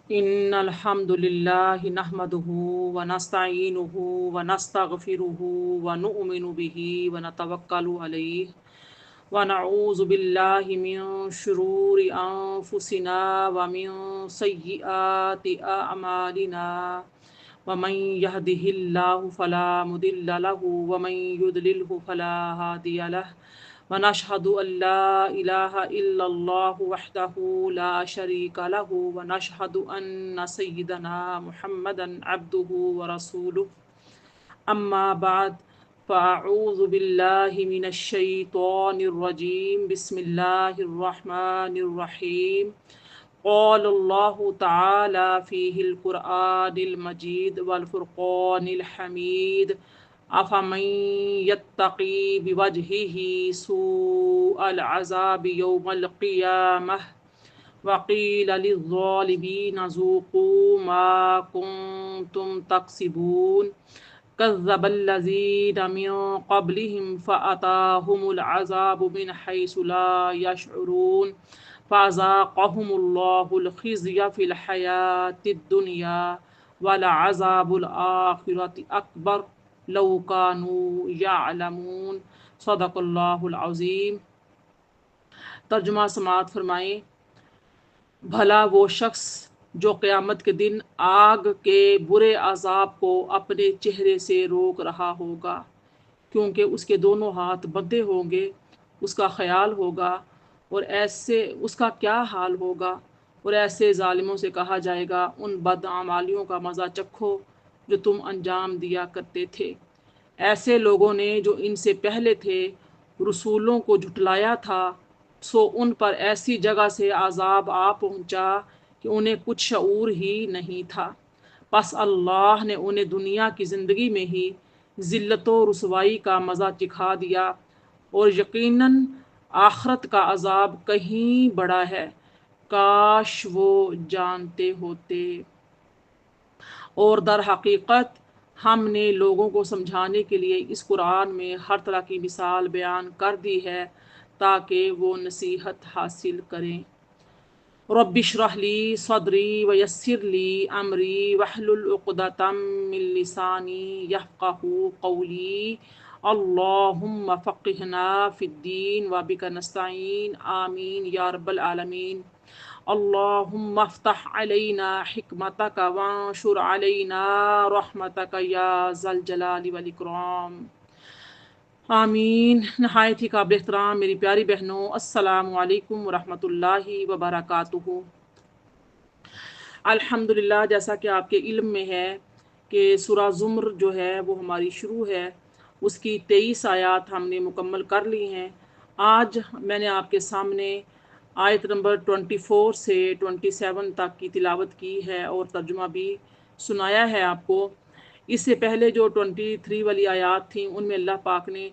इन्नल हम्दुलिल्लाहि नहमदुहु व नस्तईनुहु व नस्तगफिरुहु व नु'मिनु बिही व नतवक्कलु अलैहि व नऊज़ु बिल्लाहि मिन शुरूरि अनफुसिना व मिन सय्यिआति अअमालिना व मन यहदिहिल्लाहु फला मुदिल्ल लहु व मन युद्लिल्हु फला हादिय लहु व नशहदु अल्ला इलाहा इल्लल्लाहु वहदहु ला शरीका लहु व नशहदु अन्न सय्यिदना मुहम्मदन अब्दुहु व रसूलुहु अम्मा बाद फ़अऊज़ु बिल्लाहि मिनश शैतानिर रजीम बिस्मिल्लाहिर रहमानिर रहीम क़ालल्लाहु तआला फ़ीहिल क़ुरआनिल मजीद वल फ़ुरक़ानिल हमीद अफ़मन यत्तक़ी बिवजहिही सूअल अज़ाबि यौमल क़ियामह वक़ील लिज़्ज़ालिमीन ज़ूक़ू मा कुन्तुम तक्सिबून कज़्ज़बल्लज़ीन मिन क़ब्लिहिम फ़अताहुमुल अज़ाबु मिन हैसु ला यशउरून फ़अज़ाक़हुमुल्लाहुल ख़िज़्य फ़िल हयातिद दुनिया वलअज़ाबुल आख़िरति अकबर लौ कानू यअलमून। सदक़ल्लाहुल अज़ीम। तर्जुमा समाअत फरमाएं। भला वो शख्स जो क़यामत के दिन आग के बुरे अज़ाब को अपने चेहरे से रोक रहा होगा, क्योंकि उसके दोनों हाथ बंधे होंगे। उसका ख्याल होगा और ऐसे उसका क्या हाल होगा, और ऐसे ज़ालिमों से कहा जाएगा, उन बदआमालियों का मज़ा चखो जो तुम अंजाम दिया करते थे। ऐसे लोगों ने जो इनसे पहले थे रसूलों को झुटलाया था, सो उन पर ऐसी जगह से आज़ाब आ पहुँचा कि उन्हें कुछ शऊर ही नहीं था। बस अल्लाह ने उन्हें दुनिया की ज़िंदगी में ही ज़िल्लत व रुसवाई का मज़ा चिखा दिया, और यकीनन आखरत का अज़ाब कहीं बड़ा है। काश वो जानते होते। और दर हकीकत हमने लोगों को समझाने के लिए इस कुरान में हर तरह की मिसाल बयान कर दी है ताकि वो नसीहत हासिल करें। रब्बिश्रह ली सदरी व यस्सिर ली अमरी वहलुल उक़दतम मिन लिसानी यफ़क़हू क़ौली अल्लाहुम्मा फ़क़्हिना फ़िद्दीन व बिका नस्तईन आमीन या रब्बल आलमीन। अल्लाहुम्मा अफ़्तह अलैना हिकमतक वंशुर अलैना रहमतक या ज़ल जलाली वल इकराम। आमीन। नहायत ही काबिल एहतराम मेरी प्यारी बहनों, अस्सलामु अलैकुम वरहमतुल्लाहि वबरकातुहू। अल्हम्दुलिल्लाह, जैसा कि आपके इल्म में है कि सूरा ज़ुम्र जो है वो हमारी शुरू है, उसकी 23 आयात हमने मुकम्मल कर ली हैं। आज मैंने आपके सामने आयत नंबर 24 से 27 तक की तिलावत की है और तर्जुमा भी सुनाया है आपको। इससे पहले जो 23 वाली आयात थी उनमें अल्लाह पाक ने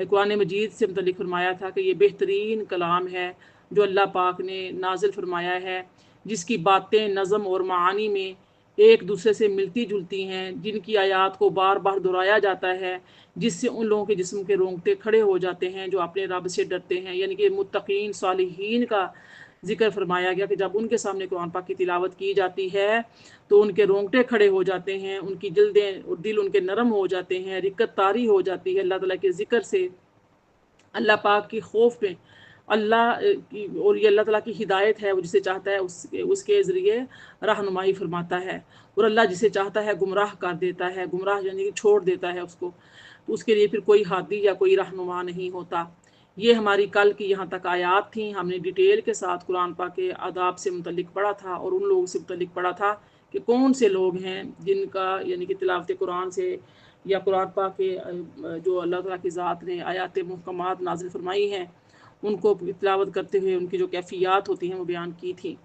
कुरान मजीद से मुतल्लिक़ फरमाया था कि ये बेहतरीन कलाम है जो अल्लाह पाक ने नाजिल फरमाया है, जिसकी बातें नज़म और मानी में एक दूसरे से मिलती जुलती हैं, जिनकी आयात को बार बार दोहराया जाता है, जिससे उन लोगों के जिस्म के रोंगटे खड़े हो जाते हैं जो अपने रब से डरते हैं। यानी कि मुत्तकीन सालिहीन का जिक्र फरमाया गया कि जब उनके सामने कुरान पाक की तिलावत की जाती है तो उनके रोंगटे खड़े हो जाते हैं, उनकी जल्दें और दिल उनके नरम हो जाते हैं, रिक्कत तारी हो जाती है अल्लाह ताला के ज़िक्र से, अल्लाह पाक की खौफ में। अल्लाह की और ये अल्लाह ताला की हिदायत है, वो जिसे चाहता है उसके ज़रिए रहनुमाई फरमाता है, और अल्लाह जिसे चाहता है गुमराह कर देता है, गुमराह यानी कि छोड़ देता है उसको, तो उसके लिए फिर कोई हादी या कोई रहनुमा नहीं होता। ये हमारी कल की यहाँ तक आयात थी। हमने डिटेल के साथ कुरान पाक के आदाब से मुतल्लिक़ पढ़ा था और उन लोगों से मुतल्लिक़ पढ़ा था कि कौन से लोग हैं जिनका यानी कि तिलावत कुरान से या कुरान पाक के जो अल्लाह ताला की ज़ात ने आयात मुहकमात नाज़िल फरमाई हैं उनको तिलावत करते हुए उनकी जो कैफियत होती हैं वो बयान की थी।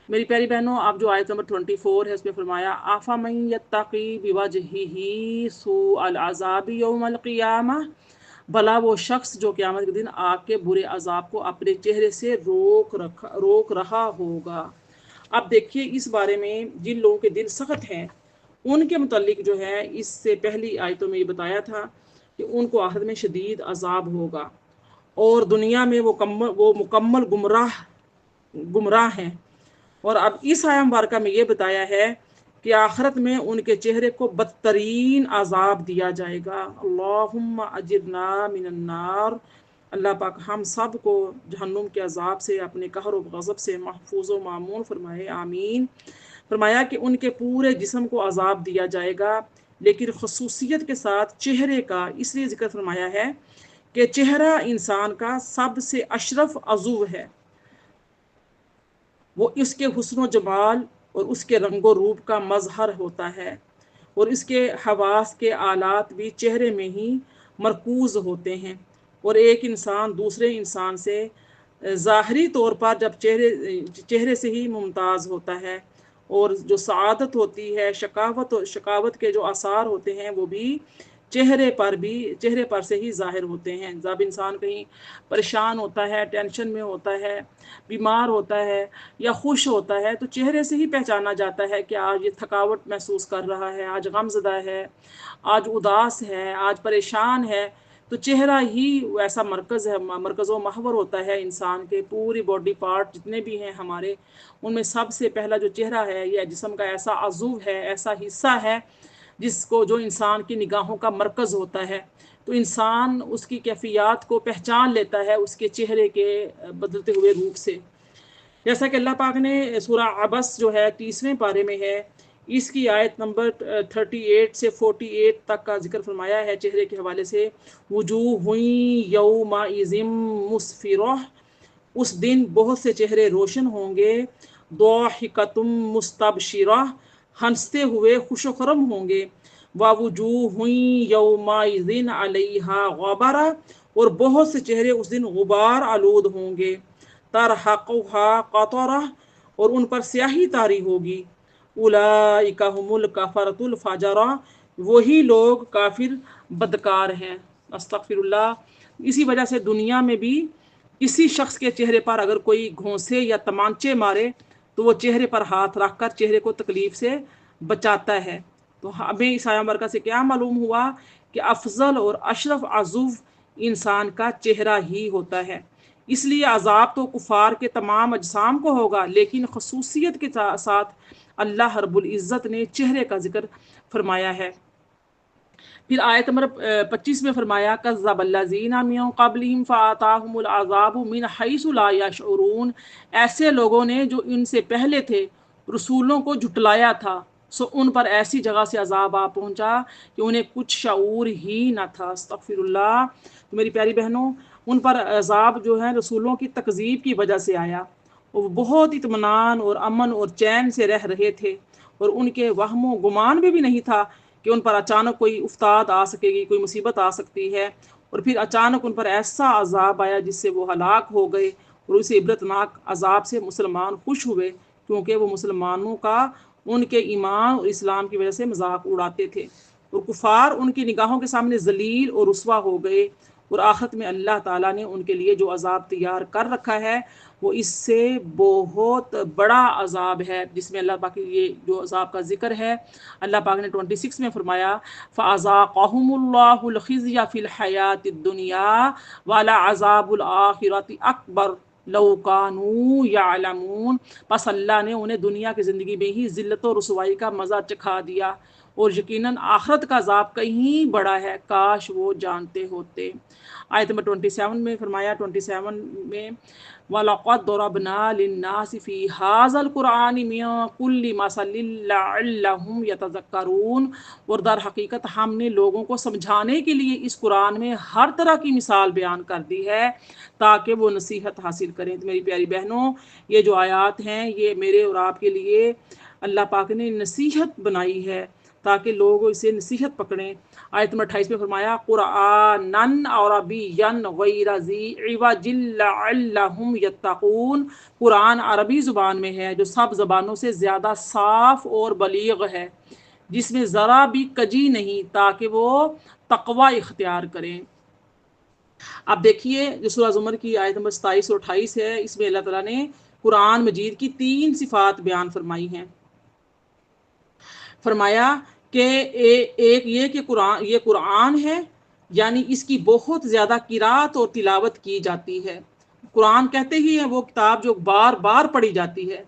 मेरी प्यारी बहनों, आप जो आयत नंबर 24 है उसमें फरमाया आफ़ा मन यत्तक़ी बिवजहिही सूअल अज़ाबि यौमल क़ियामह। भला वो शख्स जो क़यामत के दिन आग के बुरे अजाब को अपने चेहरे से रोक रहा होगा। अब देखिए, इस बारे में जिन लोगों के दिल सख्त हैं उनके मुतालिक जो है इससे पहली आयतों में ये बताया था कि उनको आखिरत में शदीद अजाब होगा और दुनिया में वो मुकम्मल गुमराह हैं। और अब इस आया मुबारका में ये बताया है कि आखिरत में उनके चेहरे को बदतरीन अजाब दिया जाएगा। अल्लाहुम्मा अजिरना मिनन्नार, अल्लाह पाक हम सब को जहन्नुम के अजाब से अपने कहर व गज़ब से महफूज व मामून फरमाए, आमीन। फरमाया कि उनके पूरे जिस्म को अजाब दिया जाएगा, लेकिन खसूसियत के साथ चेहरे का इसलिए जिक्र फरमाया है कि चेहरा इंसान का सबसे अशरफ अज़ू है। वो इसके हुस्न जमाल और उसके रंगो रूप का मजहर होता है, और इसके हवास के आलात भी चेहरे में ही मरकूज़ होते हैं। और एक इंसान दूसरे इंसान से ज़ाहरी तौर पर जब चेहरे से ही मुमताज़ होता है, और जो सआदत होती है, शकावत के जो आसार होते हैं वो भी चेहरे पर से ही ज़ाहिर होते हैं। जब इंसान कहीं परेशान होता है, टेंशन में होता है, बीमार होता है या खुश होता है, तो चेहरे से ही पहचाना जाता है कि आज ये थकावट महसूस कर रहा है, आज गमज़दा है, आज उदास है, आज परेशान है। तो चेहरा ही ऐसा मरकज़ है, मरकज़ व महवर होता है इंसान के। पूरी बॉडी पार्ट जितने भी हैं हमारे, उनमें सबसे पहला जो चेहरा है, यह जिस्म का ऐसा अज़ू है, ऐसा हिस्सा है जिसको जो इंसान की निगाहों का मरकज़ होता है। तो इंसान उसकी कैफियत को पहचान लेता है उसके चेहरे के बदलते हुए रूप से। जैसा कि अल्लाह पाक ने सूरा अबस जो है 30वें पारे में है, इसकी आयत नंबर 38 से 48 तक का जिक्र फरमाया है चेहरे के हवाले से। वुजूहुन यौमइज़िम मुस्फिरह, उस दिन बहुत से चेहरे रोशन होंगे। दाहिकतुम मुस्तबशिरह, हंसते हुए खुशखरम होंगे। ववुजूहुन यौमइज़िन अलैहा गबरा, और बहुत से चेहरे उस दिन गुबार आलूद होंगे। तरहक़ुहा क़तरा, और उन पर स्याही तारी होगी। उलाइका हुमुल कफ़रतुल फ़जरा, वही लोग काफिर बदकार हैं। अस्तग़फिरुल्लाह। इसी वजह से दुनिया में भी किसी शख्स के चेहरे पर अगर कोई घोंसे या तमांचे मारे, तो वो चेहरे पर हाथ रखकर चेहरे को तकलीफ से बचाता है। तो हमें इस आया मुबारका से क्या मालूम हुआ कि अफजल और अशरफ अज़ूव इंसान का चेहरा ही होता है। इसलिए अजाब तो कुफार के तमाम अजसाम को होगा, लेकिन खसूसियत के साथ अल्लाह रब्बुल इज़्ज़त ने चेहरे का जिक्र फरमाया है। फिर आयत नंबर 25 में फरमाया, कज़्ज़बल्लज़ीना मिन क़ब्लिहिम फ़अताहुमुल अज़ाबु मिन हैसु ला यशऊरून, ऐसे लोगों ने जो इनसे पहले थे रसूलों को झुटलाया था, सो उन पर ऐसी जगह से अजाब आ पहुंचा कि उन्हें कुछ शऊर ही न था। अस्तग़फिरुल्लाह। तो मेरी प्यारी बहनों, उन पर अजाब जो है रसूलों की तकज़ीब की वजह से आया। वो बहुत इत्मीनान और अमन और चैन से रह रहे थे, और उनके वहमो गुमान भी नहीं था कि उन पर अचानक कोई उफ्ताद आ सकेगी, कोई मुसीबत आ सकती है। और फिर अचानक उन पर ऐसा अजाब आया जिससे वो हलाक हो गए, और उस इबरतनाक अजाब से मुसलमान खुश हुए, क्योंकि वो मुसलमानों का उनके ईमान और इस्लाम की वजह से मजाक उड़ाते थे। और कुफार उनकी निगाहों के सामने जलील और रुस्वा हो गए, और आखिरत में अल्लाह ताला ने उनके लिए जो अजाब तैयार कर रखा है वो इससे बहुत बड़ा अजाब है, जिसमें अल्लाह पाक ये जो अजाब का जिक्र है, अल्लाह पाक ने 26 में फरमाया, फ़अज़ाक़हुमुल्लाहुल ख़िज़्य फ़िल हयातिद दुनिया वला अज़ाबुल आखिरति अकबर लौ कानू यअलमून, बस अल्लाह ने उन्हें दुनिया की ज़िंदगी में ही ज़िल्लत और रुसवाई का मज़ा चखा दिया, और यकीनन आखिरत का अजाब कहीं बड़ा है, काश वो जानते होते। आयत नंबर 27 में फरमाया, 27 में, वलक़द दरबना लिन्नासि फ़ी हाज़ल क़ुरआनि मिन कुल्लि मसलिन लअल्लहुम यतज़क्करून, और दर हकीकत हमने लोगों को समझाने के लिए इस कुरान में हर तरह की मिसाल बयान कर दी है ताकि वो नसीहत हासिल करें। तो मेरी प्यारी बहनों, ये जो आयात हैं ये मेरे और आपके लिए अल्लाह पाक ने नसीहत बनाई है ताकि लोग इसे नसीहत पकड़ें। आयत नंबर 28 में फरमाया, कुरआनन अरबिय्यन गैर ज़ी इवजिल लअल्लहुम यत्तक़ून, कुरान अरबी ज़ुबान में है जो सब ज़बानों से ज़्यादा साफ़ और बलीग है, जिसमें ज़रा भी कजी नहीं, ताकि वो तक़वा इख्तियार करें। अब देखिए जो सूरह ज़ुमर की आयत नंबर 27 और 28 है, इसमें अल्लाह ताला ने कुरान मजीद की 3 सिफ़ात बयान फरमाई हैं। फरमाया कि एक ये कि ये कुरान है, यानी इसकी बहुत ज़्यादा किरात और तिलावत की जाती है। कुरान कहते ही हैं वो किताब जो बार बार पढ़ी जाती है।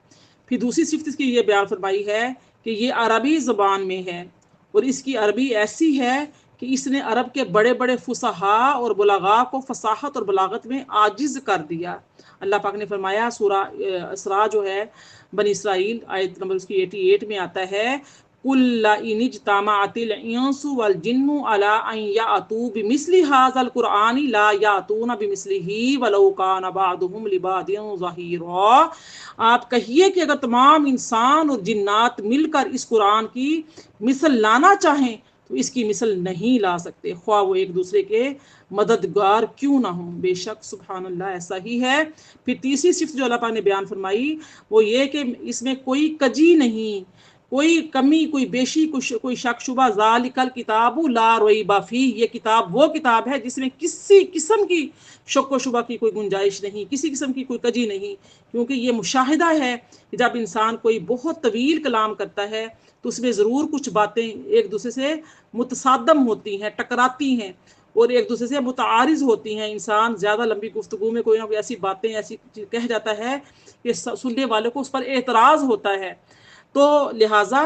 फिर दूसरी सिफत इसकी ये बयान फरमाई है कि ये अरबी ज़बान में है और इसकी अरबी ऐसी है कि इसने अरब के बड़े बड़े फुसहा और बुलगा को फसाहत और बलागत में आजिज़ कर दिया। अल्लाह पाक ने फरमाया, सूरा इसरा जो है बनी इसराइल आयत नंबर उसकी 88 में आता है, कुल्ला इनिजतमाअतिल इंसु वल जिन्नु अला अन यातू बिमिस्लि हाज़ल कुरआनी ला यातूना बिमिस्लिही वलौ कान बादुहुम लिबादिन ज़हीरा। आप कहिए कि अगर तमाम इंसान और जिन्नात मिलकर इस कुरान की मिसल लाना चाहें तो इसकी मिसल नहीं ला सकते, ख्वाह वो एक दूसरे के मददगार क्यों ना हो। बेशक सुभान अल्लाह ऐसा ही है। फिर तीसरी सिफ्त जो अल्लाह पाक ने बयान फरमाई वो ये कि इसमें कोई कजी नहीं, कोई कमी, कोई बेशी, कोई शक शुबा। ज़ालिकल किताबु ला रैबा फीह, ये किताब वो किताब है जिसमें किसी किस्म की शक व शुबा की कोई गुंजाइश नहीं, किसी किस्म की कोई कजी नहीं, क्योंकि ये मुशाहिदा है कि जब इंसान कोई बहुत तवील कलाम करता है तो उसमें ज़रूर कुछ बातें एक दूसरे से मुतसादम होती हैं, टकराती हैं और एक दूसरे से मुतारिज होती हैं। इंसान ज़्यादा लंबी गुफ्तगू में कोई ना कोई ऐसी बातें ऐसी कह जाता है कि सुनने वाले को उस पर एतराज़ होता है। तो लिहाजा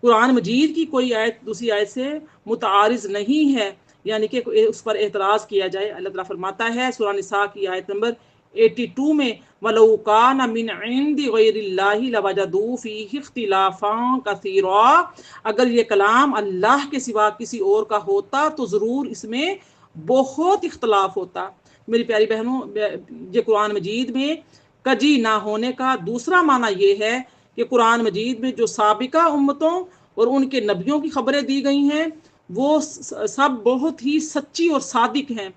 कुरान मजीद की कोई आयत दूसरी आयत से मुतारिज नहीं है, यानी कि उस पर एतराज़ किया जाए। अल्लाह ताला फरमाता है सूरा निसा की आयत नंबर 82 में, वलौ कान मिन इंदी गैरिल्लाहि लवजदू फीहि इख्तिलाफन कसीरा, अगर ये कलाम अल्लाह के सिवा किसी और का होता तो ज़रूर इसमें बहुत इख्तलाफ होता। मेरी प्यारी बहनों, ये कुरान मजीद में कजी ना होने का दूसरा माना ये है कि कुरान मजीद में जो साबिका उम्मतों और उनके नबियों की खबरें दी गई हैं वो सब बहुत ही सच्ची और सादिक हैं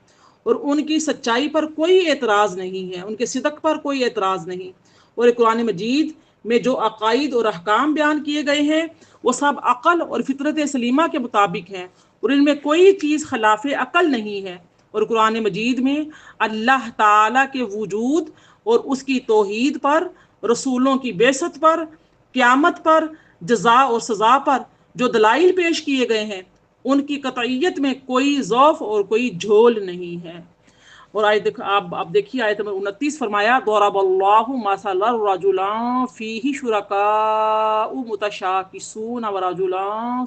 और उनकी सच्चाई पर कोई एतराज़ नहीं है, उनके सिदक पर कोई एतराज़ नहीं। और कुरान मजीद में जो अकायद और अहकाम बयान किए गए हैं वो सब अक़ल और फितरत सलीमा के मुताबिक हैं और इनमें कोई चीज़ खिलाफ अक़ल नहीं है। और कुरान मजीद में अल्लाह ताला के वजूद और उसकी तौहीद पर, रसूलों की बेसत पर, क़यामत पर, जज़ा और सज़ा पर जो दलाइल पेश किए गए हैं उनकी कतईयत में कोई ज़ौफ़ और कोई झोल नहीं है। और आयत आप देखिए आयत नंबर 29 फरमाया, दरबल्लाहु मसलन रजुलन फीही शुरकाउ मुतशाकिसून वरजुलन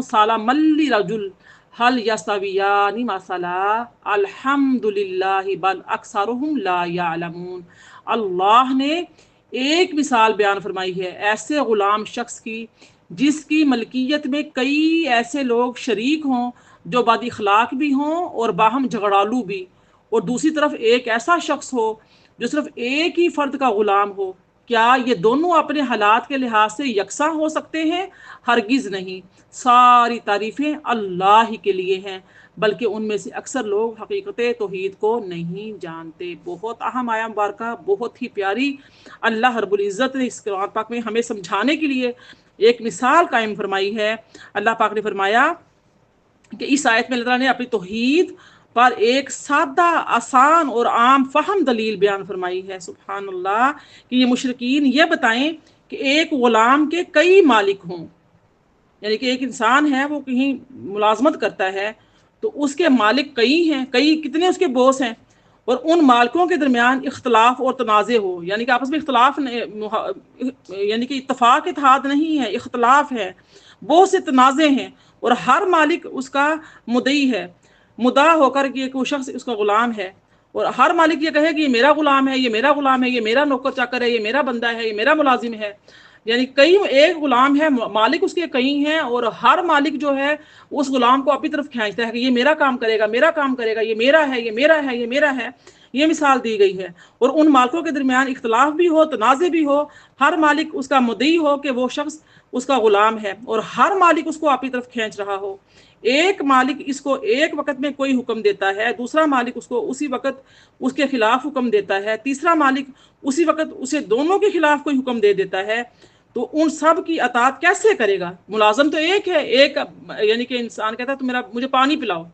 सलामन लिरजुल हल यस्तवियानी मसला अल्हम्दुलिल्लाहि बल अक्सरुहुम ला यअलमून। अल्लाह ने एक मिसाल बयान फरमाई है ऐसे गुलाम शख्स की जिसकी मलकियत में कई ऐसे लोग शरीक हों जो बद इखलाक भी हों और बाहम झगड़ालू भी, और दूसरी तरफ एक ऐसा शख्स हो जो सिर्फ एक ही फ़र्द का ग़ुलाम हो। क्या ये दोनों अपने हालात के लिहाज से यकसा हो सकते हैं? हरगिज़ नहीं। सारी तारीफ़ें अल्लाह ही के लिए हैं, बल्कि उनमें से अक्सर लोग हकीकत तौहीद को नहीं जानते। बहुत अहम आया मुबारका, बहुत ही प्यारी। अल्लाह रब्बुल इज़्ज़त ने इस कुरान पाक में हमें समझाने के लिए एक मिसाल कायम फरमाई है। अल्लाह पाक ने फरमाया कि इस आयत में अल्लाह ने अपनी तौहीद पर एक सादा, आसान और आम फहम दलील बयान फरमाई है। सुभान अल्लाह, कि ये मुशरिकीन ये बताएं कि एक ग़ुलाम के कई मालिक हों, यानी कि एक इंसान है वो कहीं मुलाजमत करता है तो उसके मालिक कई हैं, कई कितने उसके बॉस हैं और उन मालिकों के दरमियान इख्तलाफ और तनाज़े हो, यानी कि आपस में इख्तलाफ यानी कि इत्तफाक इत्तेहाद नहीं है, इख्तलाफ है, बहुत से तनाज़े हैं और हर मालिक उसका मुदई है, मुदा होकर कि वो शख्स उसका ग़ुलाम है और हर मालिक ये कहे कि ये मेरा ग़ुलाम है, ये मेरा ग़ुलाम है, ये मेरा नौकर चाकर है, ये मेरा बंदा है, ये मेरा मुलाजिम है। यानी कई एक ग़ुलाम है, मालिक उसके कई हैं और हर मालिक जो है उस ग़ुलाम को अपनी तरफ खींचता है कि ये मेरा काम करेगा, मेरा काम करेगा, ये मेरा है, ये मेरा है, ये मेरा है। ये मिसाल दी गई है। और उन मालिकों के दरमियान इख्तलाफ भी हो, तनाज़े भी हो, हर मालिक उसका मुद्दई हो कि वो शख्स उसका ग़ुलाम है और हर मालिक उसको अपनी तरफ खींच रहा हो। एक मालिक इसको एक वक़्त में कोई हुक्म देता है, दूसरा मालिक उसको उसी वक़्त उसके खिलाफ हुक्म देता है, तीसरा मालिक उसी वक़्त उसे दोनों के खिलाफ कोई हुक्म दे देता है, तो उन सब की अतात कैसे करेगा? मुलाजम तो एक है, एक यानी कि इंसान कहता है तुम मुझे पानी पिलाओ,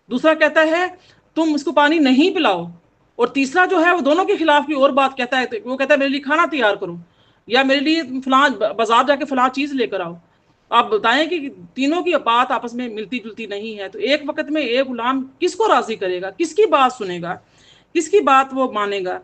दूसरा कहता है तुम इसको पानी नहीं पिलाओ, और तीसरा जो है वो दोनों के खिलाफ की और बात कहता है, तो वो कहता है मेरे लिए खाना तैयार करो या मेरे लिए फलां बाजार जाके फलां चीज़ लेकर आओ। आप बताएं कि तीनों की बात आपस में मिलती जुलती नहीं है, तो एक वक्त में एक गुलाम किसको राजी करेगा, किसकी बात सुनेगा, किसकी बात वो मानेगा?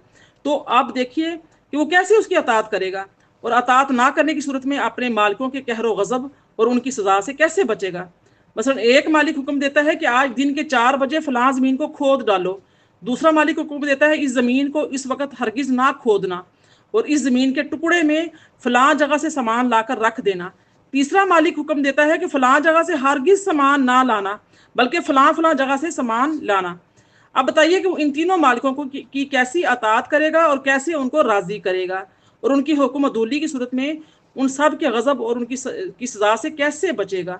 तो आप देखिए कि वो कैसे उसकी अतात करेगा और अतात ना करने की सूरत में अपने मालिकों के कहर गज़ब और उनकी सज़ा से कैसे बचेगा। मसलन एक मालिक हुक्म देता है कि आज दिन के 4 बजे फलां ज़मीन को खोद डालो, दूसरा मालिक हुक्म देता है इस ज़मीन को इस वक्त हरगिज़ ना खोदना और इस ज़मीन के टुकड़े में फलां जगह से सामान लाकर रख देना। तीसरा मालिक हुक्म देता है कि फलां जगह से हरगिज़ सामान ना लाना बल्कि फलां फलां जगह से सामान लाना। अब बताइए कि वो इन तीनों मालिकों को की कैसी अतात करेगा और कैसे उनको राज़ी करेगा और उनकी हुक्म अदूली की सूरत में उन सब के गज़ब और उनकी की सज़ा से कैसे बचेगा।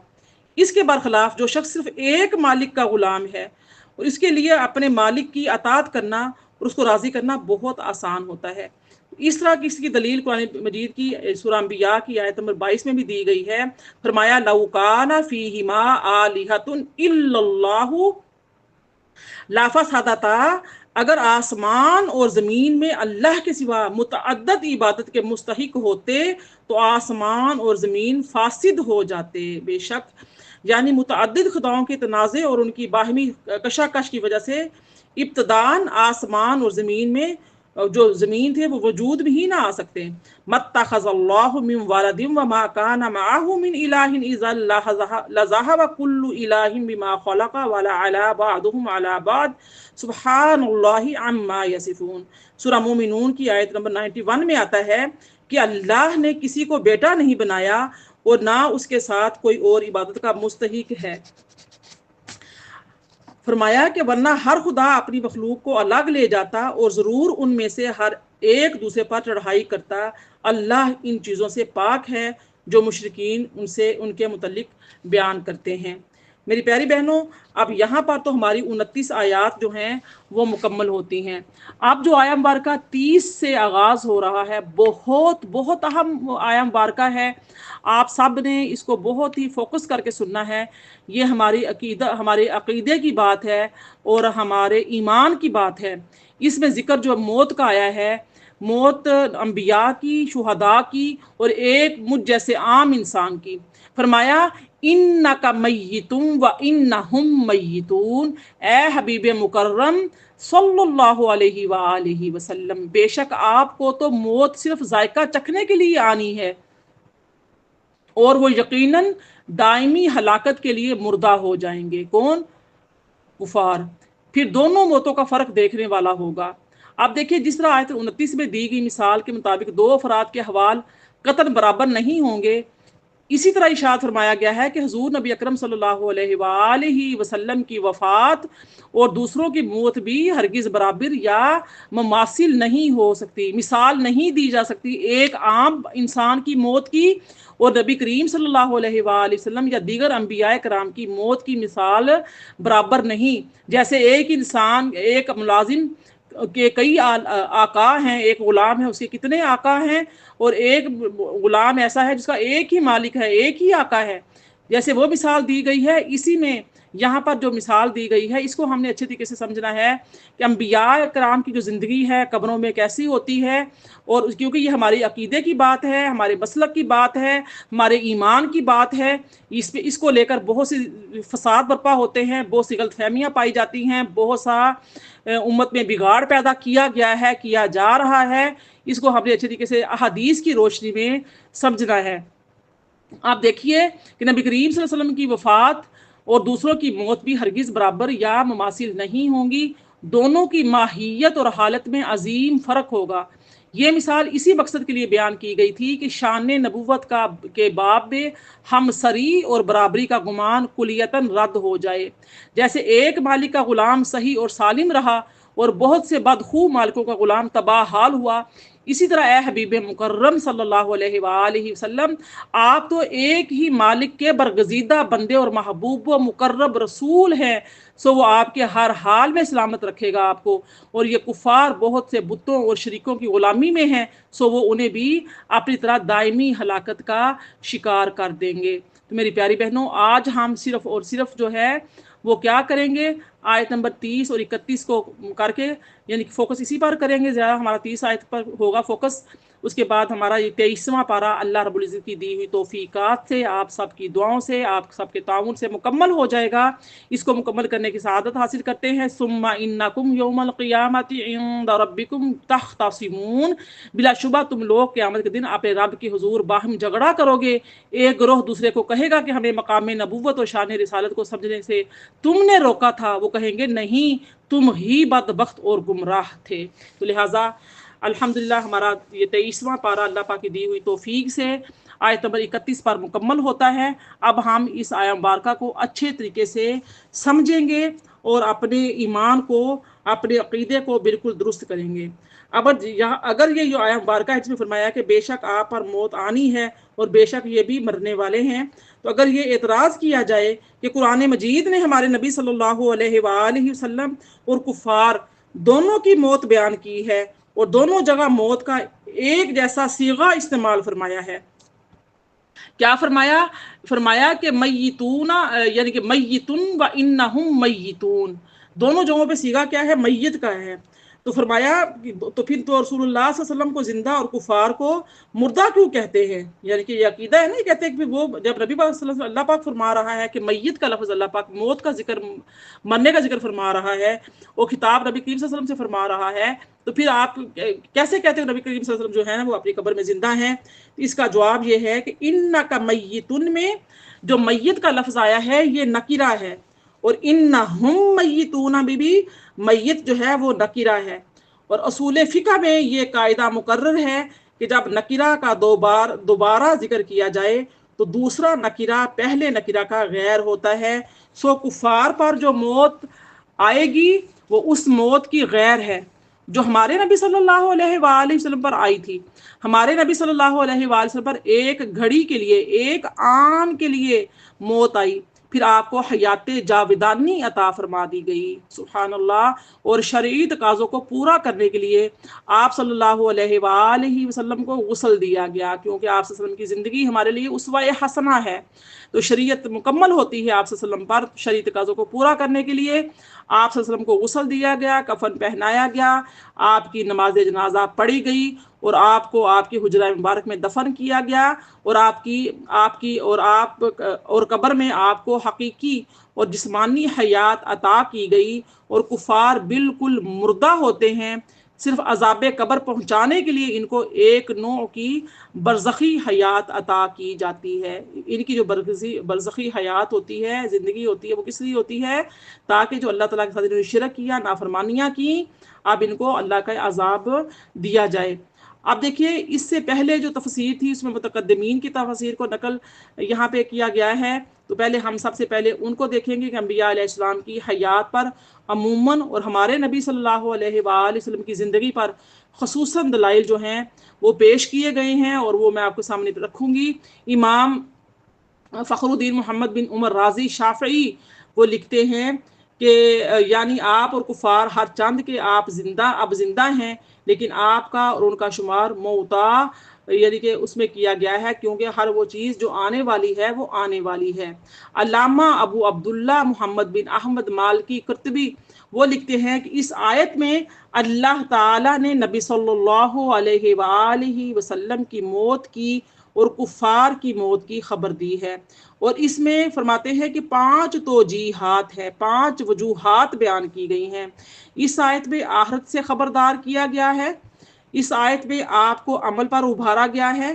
इसके बरखिलाफ जो शख्स सिर्फ एक मालिक का गुलाम है और इसके लिए अपने मालिक की अतात करना और उसको राज़ी करना बहुत आसान होता है। इस तरह की इसकी दलील कुरान मजीद की सूरह अंबिया की आयत नंबर 22 में भी दी गई है। फरमाया लौ काना फीहिमा आलिहतुन इल्लल्लाहु लाफसदता, अगर आसमान और ज़मीन में अल्लाह के सिवा मुतअद्दद इबादत के मुस्तहिक होते तो आसमान और ज़मीन फासिद हो जाते। बेशक यानी मुतअद्दिद खुदाओं के तनाज़े और उनकी बाहमी कशाकश की वजह से इब्तदान आसमान और ज़मीन में जो ज़मीन थे वो वजूद में ही ना आ सकते। मत्तखज़ल्लाहु मिन वलदिन व मा काना मअहु मिन इलाहिन इज़ा लज़हब कुल्लु इलाहिन बिमा खलक़ व लअला बअदुहुम अला बअद सुब्हानल्लाहि अम्मा यसिफून। सूरह मोमिनून की आयत नंबर 91 में आता है कि अल्लाह ने किसी को बेटा नहीं बनाया और ना उसके साथ कोई और इबादत का मुस्तहिक है। फरमाया कि वरना हर खुदा अपनी मखलूक को अलग ले जाता और ज़रूर उनमें से हर एक दूसरे पर चढ़ाई करता। अल्लाह इन चीज़ों से पाक है जो मुशरिकीन उनसे उनके मुतल्लिक बयान करते हैं। मेरी प्यारी बहनों, अब यहाँ पर तो हमारी 29 आयात जो हैं वो मुकम्मल होती हैं। अब जो आया मुबारका 30 से आगाज़ हो रहा है, बहुत बहुत अहम आया मुबारका है। आप सब ने इसको बहुत ही फोकस करके सुनना है। ये हमारे अकीदे की बात है और हमारे ईमान की बात है। इसमें ज़िक्र जो मौत का आया है, मौत अंबिया की, शुहदा की और एक मुझ जैसे आम इंसान की। फरमाया इन्नका मय्यितुन व इन्नहुम मय्यितून, ए हबीब मुकर्रम सल्लल्लाहु अलैहि व आलिहि वसल्लम, बेशक आपको तो मौत सिर्फ जायका चखने के लिए आनी है और वो यकीनन दायमी हलाकत के लिए मुर्दा हो जाएंगे। कौन? कुफार। फिर दोनों मौतों का फ़र्क देखने वाला होगा। आप देखिए जिस तरह आयत 29 में दी गई मिसाल के मुताबिक दो अफराद के हवाल कतन बराबर नहीं होंगे, इसी तरह इशाद फरमाया गया है कि हुजूर नबी अकरम सल्लल्लाहु अलैहि वसल्लम की वफ़ात और दूसरों की मौत भी हरगिज़ बराबर या मुमासिल नहीं हो सकती, मिसाल नहीं दी जा सकती एक आम इंसान की मौत की और नबी करीम सल्लल्लाहु अलैहि वसल्लम या दीगर अंबिया कराम की मौत की मिसाल बराबर नहीं। जैसे एक इंसान, एक मुलाजिम के कई आका हैं, एक गुलाम है उसके कितने आका हैं और एक गुलाम ऐसा है जिसका एक ही मालिक है, एक ही आका है। जैसे वो मिसाल दी गई है, इसी में यहाँ पर जो मिसाल दी गई है इसको हमने अच्छे तरीके से समझना है कि अंबिया कराम की जो ज़िंदगी है कब्रों में कैसी होती है। और क्योंकि ये हमारी अकीदे की बात है, हमारे मसलक की बात है, हमारे ईमान की बात है, इसको लेकर बहुत सी फसाद बर्पा होते हैं, बहुत सी गलतफहमियाँ पाई जाती हैं, बहुत सा उम्मत में बिगाड़ पैदा किया गया है, किया जा रहा है। इसको हमने अच्छे तरीके से अहादीस की रोशनी में समझना है। आप देखिए कि नबी करीम सल्लल्लाहु अलैहि वसल्लम की वफ़ात और दूसरों की मौत भी हरगिज़ बराबर या मुमासिल नहीं होंगी। दोनों की माहियत और हालत में अजीम फ़र्क होगा। ये मिसाल इसी मकसद के लिए बयान की गई थी कि शान नबूवत का के बाब में हमसरी और बराबरी का गुमान कुलियतन रद्द हो जाए। जैसे एक मालिक का गुलाम सही और सालिम रहा और बहुत से बदखू मालिकों का गुलाम तबाह हाल हुआ, इसी तरह ए हबीब मुकर्रम सल्लल्लाहु अलैहि वसल्लम, आप तो एक ही मालिक के बरगजीदा बंदे और महबूब व मुकर्रब रसूल हैं। सो वो आपके हर हाल में सलामत रखेगा आपको। और ये कुफार बहुत से बुतों और शरीकों की गुलामी में हैं, सो वो उन्हें भी अपनी तरह दायमी हलाकत का शिकार कर देंगे। तो मेरी प्यारी बहनों, आज हम सिर्फ और सिर्फ जो है वो क्या करेंगे, आयत नंबर 30 और 31 को करके यानी कि फोकस इसी पर करेंगे। ज़्यादा हमारा 30 आयत पर होगा फोकस उसके बाद हमारा ये 23वां पारा अल्लाह रब्बुल इज़्ज़त की दी हुई तौफ़ीक़ात से, आप सबकी दुआओं से, आप सबके ताउन से मुकम्मल हो जाएगा। इसको मुकम्मल करने की सआदत हासिल करते हैं। सुम्मा इन्नकुम यौमल क़ियामति इंद रब्बिकुम तख़्तसिमून, बिलाशुबा तुम लोग क़यामत के दिन अपने रब के हुज़ूर बाहिम झगड़ा करोगे। एक गिरोह दूसरे को कहेगा कि हमें मकाम नबुव्वत और शान रिसालत को समझने से तुमने रोका था। वो कहेंगे नहीं, तुम ही बदबख्त और गुमराह थे। तो लिहाजा अल्हम्दुलिल्लाह हमारा ये 23वां पारा अल्लाह पाक की दी हुई तौफीक से आयत नंबर 31 पर मुकम्मल होता है। अब हम इस आया मुबारका को अच्छे तरीके से समझेंगे और अपने ईमान को, अपने अक़ीदे को बिल्कुल दुरुस्त करेंगे। अब यहाँ अगर ये जो आया मुबारका है, इसमें फरमाया कि बेशक आप पर मौत आनी है और बेशक ये भी मरने वाले हैं, तो अगर ये एतराज़ किया जाए कि कुरान मजीद ने हमारे नबी सल्लल्लाहु अलैहि वसल्लम और कुफ़ार दोनों की मौत बयान की है और दोनों जगह मौत का एक जैसा सीगा इस्तेमाल फरमाया है। क्या फरमाया? फरमाया कि मय्यितूना, यानी कि मय्यितुन व इन्नहुम मय्यितून, दोनों जगहों पे सीगा क्या है? मय्यत का है। तो फरमाया कि तो फिर तो रसूलुल्लाह सल्लल्लाहु अलैहि वसल्लम को जिंदा और कुफार को मुर्दा क्यों कहते हैं? यानी कि ये अकीदा है ना, ये कहते हैं कि वो जब नबी पाक सल्लल्लाहु अलैहि वसल्लम, अल्लाह पाक फरमा रहा है कि मय्यत का लफ्ज़, अल्लाह पाक मौत का जिक्र, मरने का जिक्र फरमा रहा है और खिताब नबी करीम सल्लल्लाहु अलैहि वसल्लम से फरमा रहा है, तो फिर आप कैसे कहते हो नबी करीम सल्लल्लाहु अलैहि वसल्लम जो है ना वो अपनी कब्र में जिंदा हैं? इसका जवाब ये है कि इन्नका मय्यितुन में जो मय्यत का लफ्ज़ आया है ये नकीरा है और इन्नहुम मय्यितूना में भी मय्यत जो है वो नकीरा है। और असूल फ़िक़ह में ये कायदा मुकर्रर है कि जब नकीरा का दोबारा जिक्र किया जाए तो दूसरा नकीरा पहले नकीरा का गैर होता है। सो कुफ़ार पर जो मौत आएगी वो उस मौत की गैर है जो हमारे नबी सल्लल्लाहु अलैहि वसल्लम पर आई थी। हमारे नबी सल्लल्लाहु अलैहि वसल्लम पर एक घड़ी के लिए, एक आन के लिए मौत आई, फिर आपको हयात जाविदानी अता फरमा दी गई। सुभान अल्लाह। और शरई तकाज़ों को पूरा करने के लिए आप सल्लल्लाहु अलैहि वसल्लम को गुस्ल दिया गया, क्योंकि आप सल्लल्लाहु अलैहि वसल्लम की ज़िंदगी हमारे लिए उसवा-ए हसना है। तो शरीयत मुकम्मल होती है आप सल्लल्लाहु अलैहि वसल्लम पर। शरई तकाज़ों को पूरा करने के लिए आप सल्लल्लाहु अलैहि वसल्लम को गुस्ल दिया गया, कफन पहनाया गया, आपकी नमाज जनाजा पढ़ी गई और आपको आपकी हुजरा मुबारक में दफन किया गया और और कब्र में आपको हकीकी और जिस्मानी हयात अता की गई। और कुफार बिल्कुल मुर्दा होते हैं, सिर्फ अजाब कब्र पहुंचाने के लिए इनको एक नौ की बरज़खी हयात अता की जाती है। इनकी जो बरज़खी हयात होती है, ज़िंदगी होती है, वो किस लिए होती है? ताकि जो अल्लाह ताला के साथ इन्होंने शिरक किया, नाफरमानियाँ की, अब इनको अल्लाह का अजाब दिया जाए। अब देखिए, इससे पहले जो तफसीर थी उसमें मुतकद्दिमीन की तफसीर को नकल यहाँ पे किया गया है। तो पहले हम सबसे पहले उनको देखेंगे कि अम्बिया अलैहिस्सलाम की हयात पर अमूमन और हमारे नबी सल्लल्लाहु अलैहि वसल्लम की ज़िंदगी पर ख़ुसूसन दलाइल जो हैं वो पेश किए गए हैं और वो मैं आपके सामने रखूँगी। इमाम फ़खरुद्दीन मोहम्मद बिन उमर राज़ी शाफ़िई वो लिखते हैं कि यानी आप और कुफ़ार हर चंद के आप जिंदा हैं, लेकिन आपका और उनका शुमार मौता, यानी कि उसमें किया गया है, क्योंकि हर वो चीज़ जो आने वाली है वो आने वाली है। अल्लामा अबू अब्दुल्ला मोहम्मद बिन अहमद मालकी कुर्तुबी वो लिखते हैं कि इस आयत में अल्लाह ताला ने नबी सल्लल्लाहु अलैहि वसल्लम की मौत की और कुफ़ार की मौत की खबर दी है। और इसमें फरमाते हैं कि 5 तौजीहात है, 5 वजूहात बयान की गई हैं। इस आयत में आखिरत से खबरदार किया गया है, इस आयत में आपको अमल पर उभारा गया है,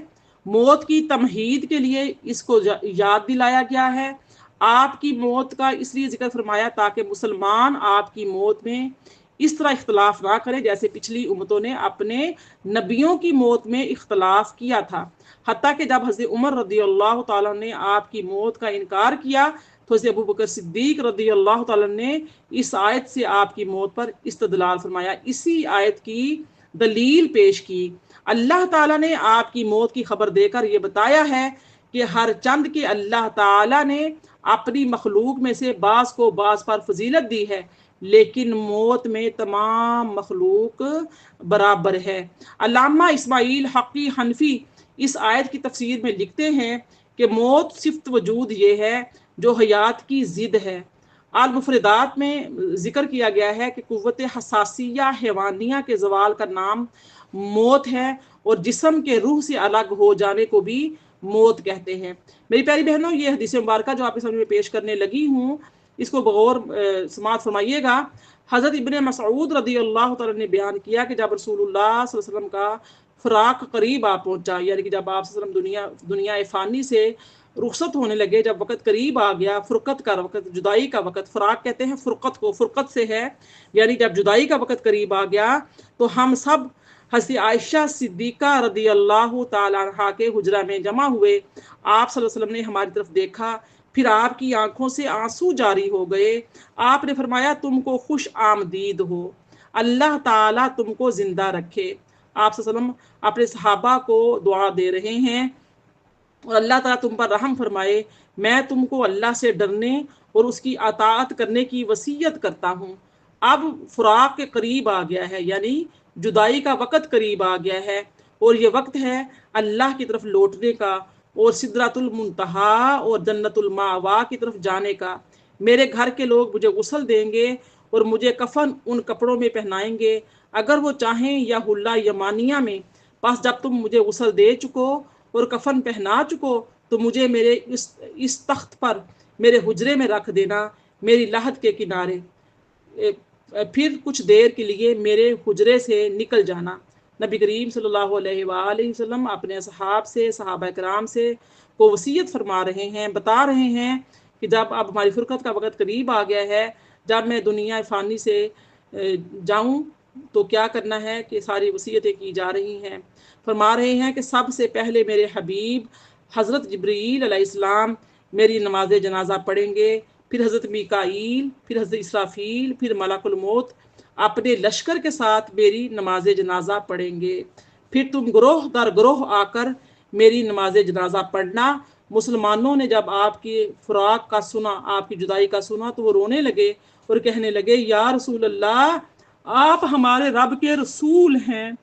मौत की तमहीद के लिए इसको याद दिलाया गया है, आपकी मौत का इसलिए जिक्र फरमाया ताकि मुसलमान आपकी मौत में इस तरह इख्तलाफ ना करें जैसे पिछली उम्मतों ने अपने नबियों की मौत में इख्तलाफ किया था। हत्ता कि जब हज़रत उमर रज़ियल्लाहु ताला ने आपकी मौत का इनकार किया तो हज़रत अबू बकर सिद्दीक रज़ियल्लाहु ताला ने इस आयत से आपकी मौत पर इस्तदलाल फरमाया, इसी आयत की दलील पेश की। अल्लाह ताला ने आपकी मौत की खबर देकर ये बताया है कि हर चंद के अल्लाह ताला ने अपनी मखलूक में से बास को बास पर फजीलत दी है, लेकिन मौत में तमाम मखलूक बराबर है। अल्लामा इस्माइल हक़ी हनफी इस आयत की तफसीर में लिखते हैं कि मौत सिफ्त वजूद ये है जो हयात की ज़िद है। आल मुफरदात में जिक्र किया गया है कि कुव्वत हसासिया हैवानिया के ज़वाल का नाम मौत है और जिस्म के रूह से अलग हो जाने को भी मौत कहते हैं। मेरी प्यारी बहनों, ये हदीस मुबारक जो आपके सामने पेश करने लगी हूँ, इसको बगौर समात फरमाइएगा। हज़रत इब्ने मसऊद रदी अल्लाह तआला ने बयान किया कि जब रसूलुल्लाह सल्लल्लाहु अलैहि वसल्लम का फ़राक करीब आ पहुँचा, यानी कि जब आप सल्लल्लाहु अलैहि वसल्लम दुनिया फ़ानी से रुखसत होने लगे, जब वक़्त करीब आ गया, फ़ुरक़त का वक़्त, जुदाई का वक़्त, फ़राक कहते हैं फ़ुरक़त को, फ़ुरक़त से है, यानी जब जुदाई का वक़्त करीब आ गया, तो हम सब हज़रत आयशा सिद्दीक़ा रदी अल्लाह तआला अन्हा के हुजरा में जमा हुए। आप सल्लल्लाहु अलैहि वसल्लम ने हमारी तरफ देखा, फिर आपकी आंखों से आंसू जारी हो गए। आपने फरमाया, तुमको खुश आमदीद हो, अल्लाह ताला तुमको जिंदा रखे। आप सल्लल्लाहु अलैहि वसल्लम अपने सहाबा को दुआ दे रहे हैं और अल्लाह ताला तुम पर रहम फरमाए। मैं तुमको अल्लाह से डरने और उसकी अताअत करने की वसीयत करता हूँ। अब फुराक के करीब आ गया है, यानी जुदाई का वक़्त करीब आ गया है और ये वक्त है अल्लाह की तरफ लौटने का और सिदरतुल मुंतहा और जन्नतुल मावा की तरफ जाने का। मेरे घर के लोग मुझे गुस्ल देंगे और मुझे कफन उन कपड़ों में पहनाएंगे अगर वो चाहें, या हुल्ला यमानिया में। बस जब तुम मुझे गुस्ल दे चुको और कफन पहना चुको, तो मुझे मेरे इस तख्त पर मेरे हुजरे में रख देना, मेरी लाहद के किनारे। फिर कुछ देर के लिए मेरे हुजरे से निकल जाना। नबी करीम सल्लल्लाहु अलैहि वसल्लम अपने असहाब से, सहाबा कराम से को वसीयत फरमा रहे हैं, बता रहे हैं कि जब अब हमारी फ़ुरक़त का वक़्त करीब आ गया है, जब मैं दुनिया फ़ानी से जाऊँ, तो क्या करना है, कि सारी वसीयतें की जा रही हैं। फरमा रहे हैं कि सबसे पहले मेरे हबीब हज़रत जिब्रील अलैहिस्सलाम मेरी नमाज जनाजा पढ़ेंगे, फिर हज़रत मीकाईल, फिर हज़रत इसराफील, फिर मलकुल मौत अपने लश्कर के साथ मेरी नमाज जनाजा पढ़ेंगे। फिर तुम ग्रोह दर ग्रोह आकर मेरी नमाज जनाजा पढ़ना। मुसलमानों ने जब आपकी फ़ुराक का सुना, आपकी जुदाई का सुना, तो वो रोने लगे और कहने लगे, या रसूल अल्लाह, आप हमारे रब के रसूल हैं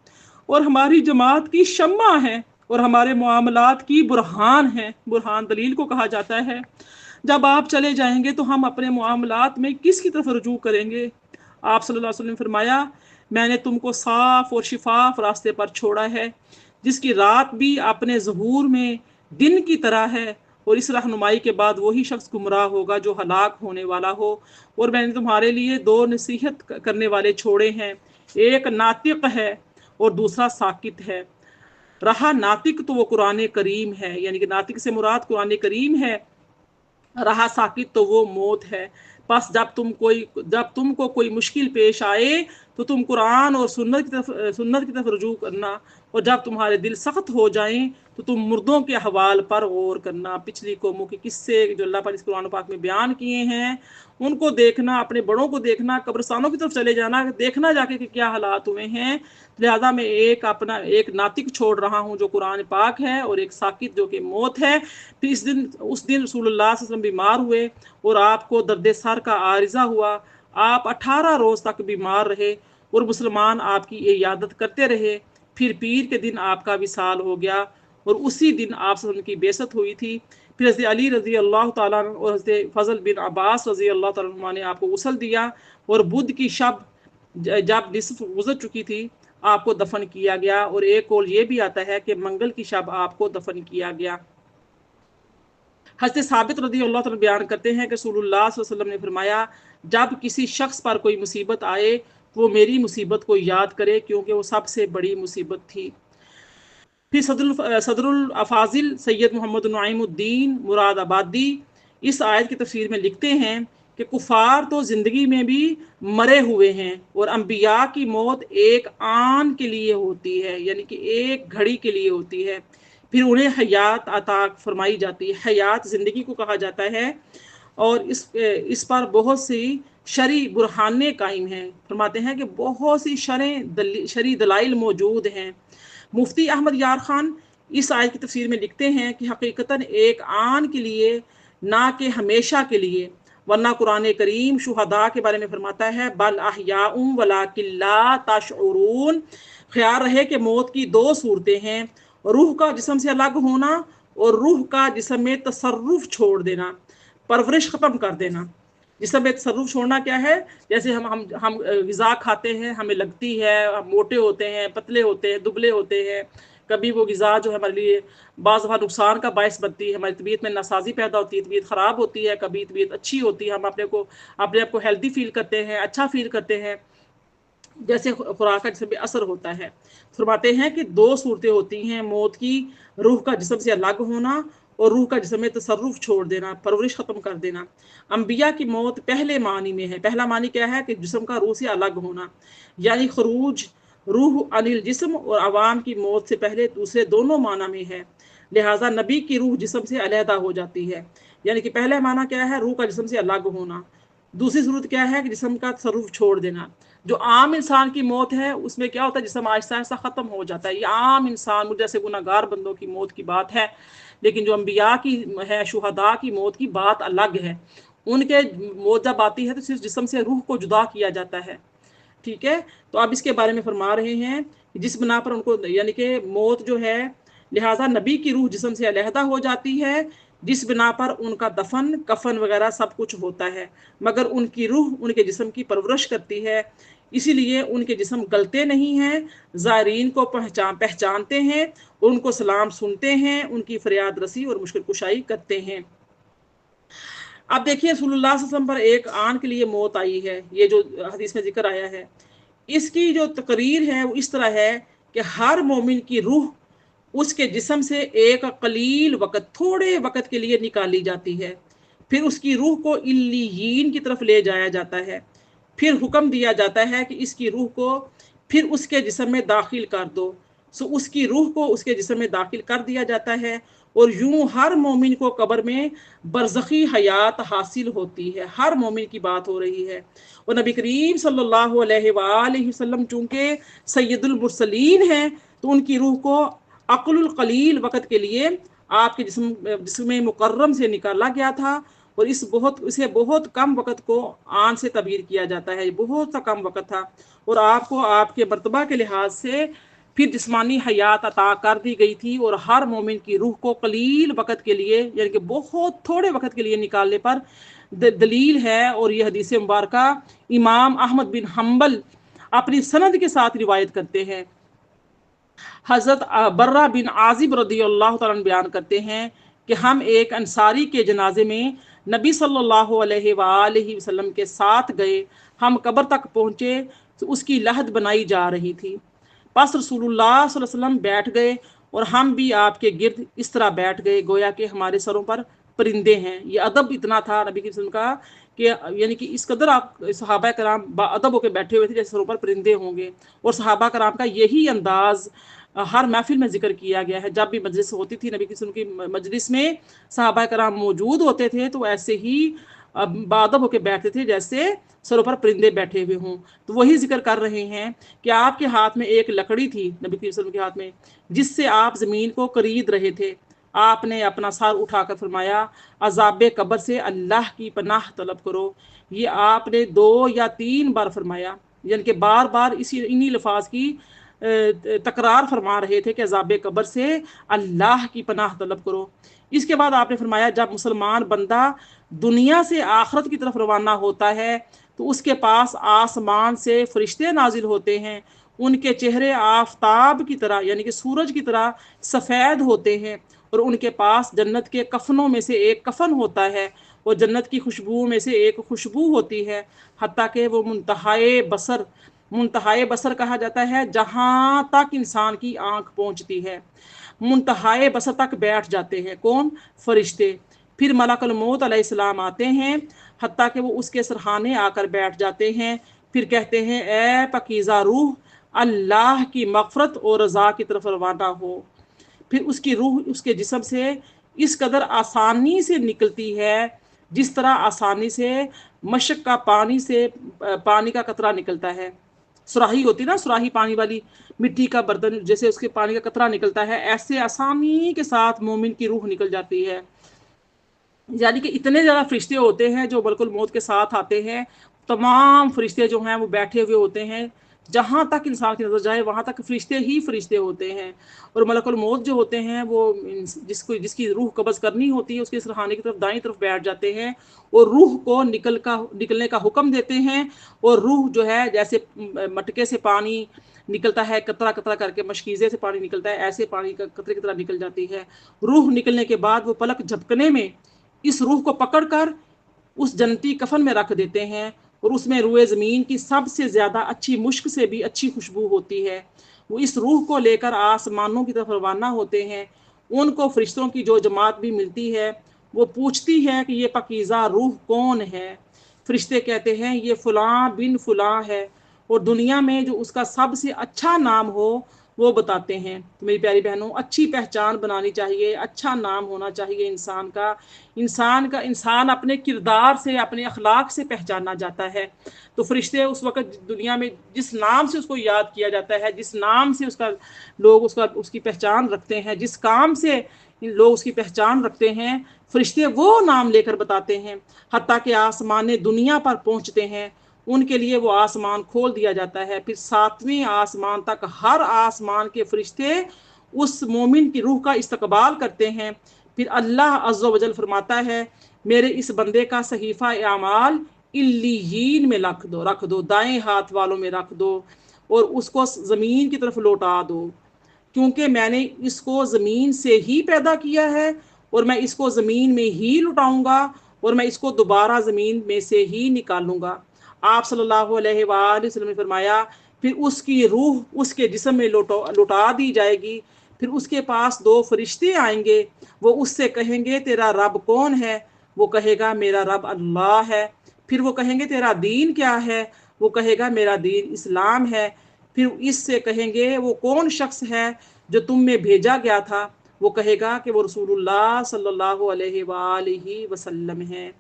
और हमारी जमात की शम्मा है और हमारे मामलात की बुरहान है। बुरहान दलील को कहा जाता है। जब आप चले जाएंगे तो हम अपने मामलात में किसकी तरफ रुजू करेंगे? आप सल्लल्लाहु अलैहि वसल्लम फरमाया, मैंने तुमको साफ और शिफाफ रास्ते पर छोड़ा है, जिसकी रात भी अपने ज़हूर में दिन की तरह है, और इस रहनुमाई के बाद वही शख्स गुमराह होगा जो हलाक होने वाला हो। और मैंने तुम्हारे लिए दो नसीहत करने वाले छोड़े हैं, एक नातिक है और दूसरा साकित है। रहा नातिक तो वो कुरान करीम है, यानी कि नातिक से मुराद कुरान करीम है, रहा साकित तो वो मौत है। बस जब तुमको कोई मुश्किल पेश आए, तो तुम कुरान और सुन्नत की तरफ रुजू करना, और जब तुम्हारे दिल सख्त हो जाएं, तो तुम मुर्दों के हवाल पर गौर करना। पिछली कौमों के किस्से जो अल्लाह पाक इस कुरान पाक में बयान किए हैं, उनको देखना, अपने बड़ों को देखना, कब्रिस्तानों की तरफ चले जाना, देखना जाके कि क्या हालात हुए हैं। लिहाजा मैं एक नातिक छोड़ रहा हूँ जो कुरान पाक है, और एक साकित जो कि मौत है। फिर उस दिन रसूलुल्लाह सल्लल्लाहु अलैहि वसल्लम बीमार हुए और आपको दर्द सर का आरिजा हुआ। आप 18 रोज़ तक बीमार रहे और मुसलमान आपकी इयादत करते रहे। फिर पीर के दिन आपका विसाल हो गया और उसी दिन आप सल्लल्लाहु की बेसत हुई थी। फिर हज़रत अली रज़ी अल्लाह ताला और हज़रत फ़ज़ल बिन अब्बास रज़ी अल्लाह ताला ने आपको गुस्ल दिया, और बुध की शब जब निसफ गुजर चुकी थी, आपको दफन किया गया। और एक कौल ये भी आता है कि मंगल की शब आपको दफन किया गया। हज़रत साबित रज़ी अल्लाह ताला बयान करते हैं कि रसूलुल्लाह सल्लल्लाहु अलैहि वसल्लम ने फरमाया, जब किसी शख्स पर कोई मुसीबत आए, तो वो मेरी मुसीबत को याद करे, क्योंकि वो सबसे बड़ी मुसीबत थी। फिर सदरुल अफाजिल सैयद मोहम्मद नईमुद्दीन मुरादाबादी इस आयत की तफसीर में लिखते हैं कि कुफार तो ज़िंदगी में भी मरे हुए हैं, और अम्बिया की मौत एक आन के लिए होती है, यानी कि एक घड़ी के लिए होती है। फिर उन्हें हयात अता फरमाई जाती है। हयात ज़िंदगी को कहा जाता है, और इस पर बहुत सी शरी बुरहाने कायम हैं। फरमाते हैं कि बहुत सी शरी दलाइल मौजूद हैं। मुफ्ती अहमद यार खान इस आयत की तफसीर में लिखते हैं कि हकीकतन एक आन के लिए, ना कि हमेशा के लिए, वरना कुरान करीम शुहदा के बारे में फरमाता है, बल अहयाउम वलाकिन ला तशऊरून। ख्याल रहे कि मौत की दो सूरतें हैं, रूह का जिस्म से अलग होना और रूह का जिस्म में तसर्रुफ छोड़ देना, परवरिश ख़त्म कर देना। जिस्म में तसर्रुफ छोड़ना क्या है? जैसे हम ग़िज़ा खाते हैं, हमें लगती है, हम मोटे होते हैं, पतले होते हैं, दुबले होते हैं, कभी वो ग़िज़ा जो है हमारे लिए बाज़ दफ़ा नुकसान का बायस बनती है, हमारी तबीयत में नासाज़ी पैदा होती है, तबीयत ख़राब होती है, कभी तबीयत अच्छी होती है, हम अपने आप को हेल्दी फ़ील करते हैं, अच्छा फ़ील करते हैं। जैसे खुराक का जिसम पे असर होता है। फरमाते हैं कि 2 सूरतें होती हैं मौत की, रूह का जिस्म से अलग होना और रूह का जिस्म में तसर्रुफ़ छोड़ देना, परवरिश ख़त्म कर देना। अंबिया की मौत पहले मानी में है। पहला मानी क्या है कि जिस्म का रूह से अलग होना, यानी ख़ुरूज रूह अनिल जिस्म और अवाम की मौत से पहले दूसरे दोनों माना में है। लिहाज़ा नबी की रूह जिस्म से अलहदा हो जाती है। यानी कि पहला माना क्या है, रूह का जिस्म से अलग होना। दूसरी सूरत क्या है कि जिस्म का तसर्रुफ़ छोड़ देना। जो आम इंसान की मौत है उसमें क्या होता है, जिस्म आहिस्ता-आहिस्ता ख़त्म हो जाता है। ये आम इंसान मुझ जैसे गुनहगार बंदों की मौत की बात है। लेकिन जो अंबिया की है, शुहदा की मौत की बात अलग है। उनके मौत जब आती है तो सिर्फ़ जिस्म से रूह को जुदा किया जाता है। ठीक है? तो अब इसके बारे में फरमा रहे हैं कि जिस बिना पर उनको यानी कि मौत जो है, लिहाज़ा नबी की रूह जिस्म से अलहदा हो जाती है, जिस बिना पर उनका दफ़न, कफ़न वग़ैरह सब कुछ होता है। मगर उनकी रूह उनके जिस्म की परवरिश करती है, इसीलिए उनके जिस्म गलते नहीं हैं, ज़ायरीन को पहचानते हैं, उनको सलाम सुनते हैं, उनकी फ़रियाद रसी और मुश्किल कुशाई करते हैं। अब देखिए रसूलुल्लाह सल्लल्लाहु अलैहि वसल्लम पर एक आन के लिए मौत आई है, ये जो हदीस में ज़िक्र आया है। इसकी जो तकरीर है वो इस तरह है कि हर मोमिन की रूह उसके जिस्म से एक कलील वक़्त, थोड़े वक़्त के लिए निकाली जाती है। फिर उसकी रूह को इल्लियीन की तरफ ले जाया जाता है। फिर हुक्म दिया जाता है कि इसकी रूह को फिर उसके जिस्म में दाखिल कर दो। सो उसकी रूह को उसके जिस्म में दाखिल कर दिया जाता है और यूं हर मोमिन को कब्र में बरज़खी हयात हासिल होती है। हर मोमिन की बात हो रही है। और नबी करीम सल्लल्लाहु अलैहि वसल्लम चूँकि सैयदुल मुरसलीन हैं, तो उनकी रूह को अक़्लुल क़लील वक़्त के लिए आपके जिस्म मुकर्रम से निकाला गया था और इसे बहुत कम वक़्त को आन से तबीर किया जाता है। बहुत सा कम वक़्त था और आपको आपके मर्तबा के लिहाज से फिर जिस्मानी हयात अता कर दी गई थी और हर मोमिन की रूह को कलील वक़्त के लिए यानी कि बहुत थोड़े वक़्त के लिए निकालने पर दलील है। और यह हदीस मुबारका इमाम अहमद बिन हम्बल अपनी सनद के साथ रिवायत करते हैं। हज़रत बर्रा बिन आज़िब रज़ियल्लाहु तआला अन्हु बयान करते हैं कि हम एक अंसारी के जनाजे में नबी सल्लल्लाहु अलैहि वसल्लम के साथ गए। हम कब्र तक पहुँचे तो उसकी लहद बनाई जा रही थी। बस रसूलुल्लाह सल्लल्लाहु अलैहि वसल्लम बैठ गए और हम भी आपके गिर्द इस तरह बैठ गए गोया कि हमारे सरों पर परिंदे हैं। ये अदब इतना था नबी वसल्लम का कि यानी कि इस कदर आप सहाबा कराम बाअदब होकर बैठे हुए थे जैसे सरों पर परिंदे होंगे। और सहाबा कराम का यही अंदाज़ हर महफ़िल में ज़िक्र किया गया है। जब भी मजलिस होती थी नबी वसल्लम की मजलिस में सहाबा कराम मौजूद होते थे तो ऐसे ही बाअदब होकर बैठते थे जैसे सरों पर परिंदे बैठे हुए हों। तो वही ज़िक्र कर रहे हैं कि आपके हाथ में एक लकड़ी थी नबी वसल्लम के हाथ में, जिससे आप ज़मीन को करीद रहे थे। आपने अपना सर उठाकर फरमाया, अज़ाब कब्र से अल्लाह की पनाह तलब करो। ये आपने 2 या 3 बार फरमाया, यानी कि बार-बार इन्हीं लफ़ाज़ की तकरार फरमा रहे थे कि अज़ाब कब्र से अल्लाह की पनाह तलब करो। इसके बाद आपने फरमाया, जब मुसलमान बंदा दुनिया से आखिरत की तरफ रवाना होता है तो उसके पास आसमान से फरिश्ते नाजिल होते हैं। उनके चेहरे आफताब की तरह यानी कि सूरज की तरह सफ़ेद होते हैं और उनके पास जन्नत के कफनों में से एक कफन होता है और जन्नत की खुशबू में से एक खुशबू होती है। हत्ता कि वो मुंतहाए बसर कहा जाता है जहाँ तक इंसान की आंख पहुँचती है। मुंतहाए बसर तक बैठ जाते हैं कौन? फरिश्ते। फिर मलकुल मौत अलैहिस्सलाम आते हैं, हत्ता कि वो उसके सरहाने आकर बैठ जाते हैं। फिर कहते हैं, ए पकीज़ा रूह, अल्लाह की मग़फ़िरत और रज़ा की तरफ रवाना हो। फिर उसकी रूह उसके जिस्म से इस कदर आसानी से निकलती है जिस तरह आसानी से मशक का पानी का कतरा निकलता है। सुराही होती ना, सुराही पानी वाली मिट्टी का बर्तन, जैसे उसके पानी का कतरा निकलता है, ऐसे आसानी के साथ मोमिन की रूह निकल जाती है। यानी कि इतने ज़्यादा फरिश्ते होते हैं जो मलकुल मौत के साथ आते हैं। तमाम फरिश्ते जो हैं वो बैठे हुए होते हैं। जहाँ तक इंसान की नज़र जाए वहाँ तक फरिश्ते ही फरिश्ते होते हैं। और मलकुल मौत जो होते हैं वो जिसकी रूह कब्ज़ करनी होती है उसके सरहाने की तरफ दाईं तरफ बैठ जाते हैं और रूह को निकलने का हुक्म देते हैं। और रूह जो है जैसे मटके से पानी निकलता है, कतरा कतरा करके मशकीज़े से पानी निकलता है, ऐसे पानी का कतरे की तरह निकल जाती है। रूह निकलने के बाद वो पलक झपकने में इस रूह को पकड़कर उस जन्नती कफन में रख देते हैं, और उसमें रुए ज़मीन की सबसे ज़्यादा अच्छी मुश्क से भी अच्छी खुशबू होती है। वो इस रूह को लेकर आसमानों की तरफ रवाना होते हैं। उनको फरिश्तों की जो जमात भी मिलती है, वो पूछती है कि ये पाकीज़ा रूह कौन है। फरिश्ते कहते हैं ये फ़लाँ बिन फ़लाँ है, और दुनिया में जो उसका सबसे अच्छा नाम हो वो बताते हैं। तो मेरी प्यारी बहनों, अच्छी पहचान बनानी चाहिए, अच्छा नाम होना चाहिए इंसान का। इंसान अपने किरदार से, अपने अखलाक से पहचाना जाता है। तो फरिश्ते उस वक़्त दुनिया में जिस नाम से उसको याद किया जाता है, जिस नाम से लोग उसकी पहचान रखते हैं, जिस काम से लोग उसकी पहचान रखते हैं, फरिश्ते वो नाम लेकर बताते हैं। हत्ता कि आसमान दुनिया पर पहुँचते हैं, उनके लिए वो आसमान खोल दिया जाता है। फिर 7वें आसमान तक हर आसमान के फरिश्ते उस मोमिन की रूह का इस्तकबाल करते हैं। फिर अल्लाह अज़्ज़ व जल फरमाता है, मेरे इस बंदे का सहीफ़ा अमाल इल्लियीन में रख दो, दाएं हाथ वालों में रख दो, और उसको ज़मीन की तरफ लौटा दो, क्योंकि मैंने इसको ज़मीन से ही पैदा किया है, और मैं इसको ज़मीन में ही लुटाऊंगा, और मैं इसको दोबारा ज़मीन में से ही निकालूंगा। आप सल्लल्लाहु अलैहि वसल्लम ने फरमाया, फिर उसकी रूह उसके जिस्म में लौटा दी जाएगी। फिर उसके पास दो फरिश्ते आएंगे, वो उससे कहेंगे तेरा रब कौन है? वो कहेगा मेरा रब अल्लाह है। फिर वो कहेंगे तेरा दीन क्या है? वो कहेगा मेरा दीन इस्लाम है। फिर इससे कहेंगे वो कौन शख्स है जो तुम में भेजा गया था? वो कहेगा कि वो रसूलुल्लाह सल्लल्लाहु अलैहि वसल्लम है।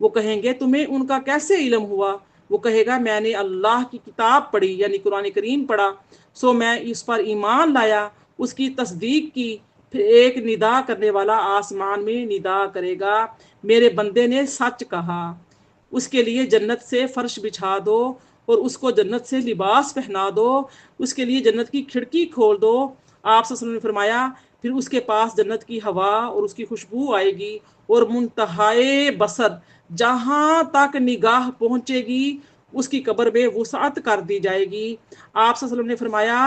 वो कहेंगे तुम्हें उनका कैसे इल्म हुआ? वो कहेगा मैंने अल्लाह की किताब पढ़ी, यानी कुरान करीम पढ़ा, सो मैं इस पर ईमान लाया, उसकी तस्दीक की। फिर एक निदा करने वाला आसमान में निदा करेगा, मेरे बंदे ने सच कहा, उसके लिए जन्नत से फर्श बिछा दो, और उसको जन्नत से लिबास पहना दो, उसके लिए जन्नत की खिड़की खोल दो। आप सल्लल्लाहु अलैहि वसल्लम ने फरमाया, फिर उसके पास जन्नत की हवा और उसकी खुशबू आएगी, और मुंतहाए बसर, जहाँ तक निगाह पहुँचेगी उसकी कब्र में वुसात कर दी जाएगी। आप सल्लल्लाहु अलैहि वसल्लम ने फरमाया,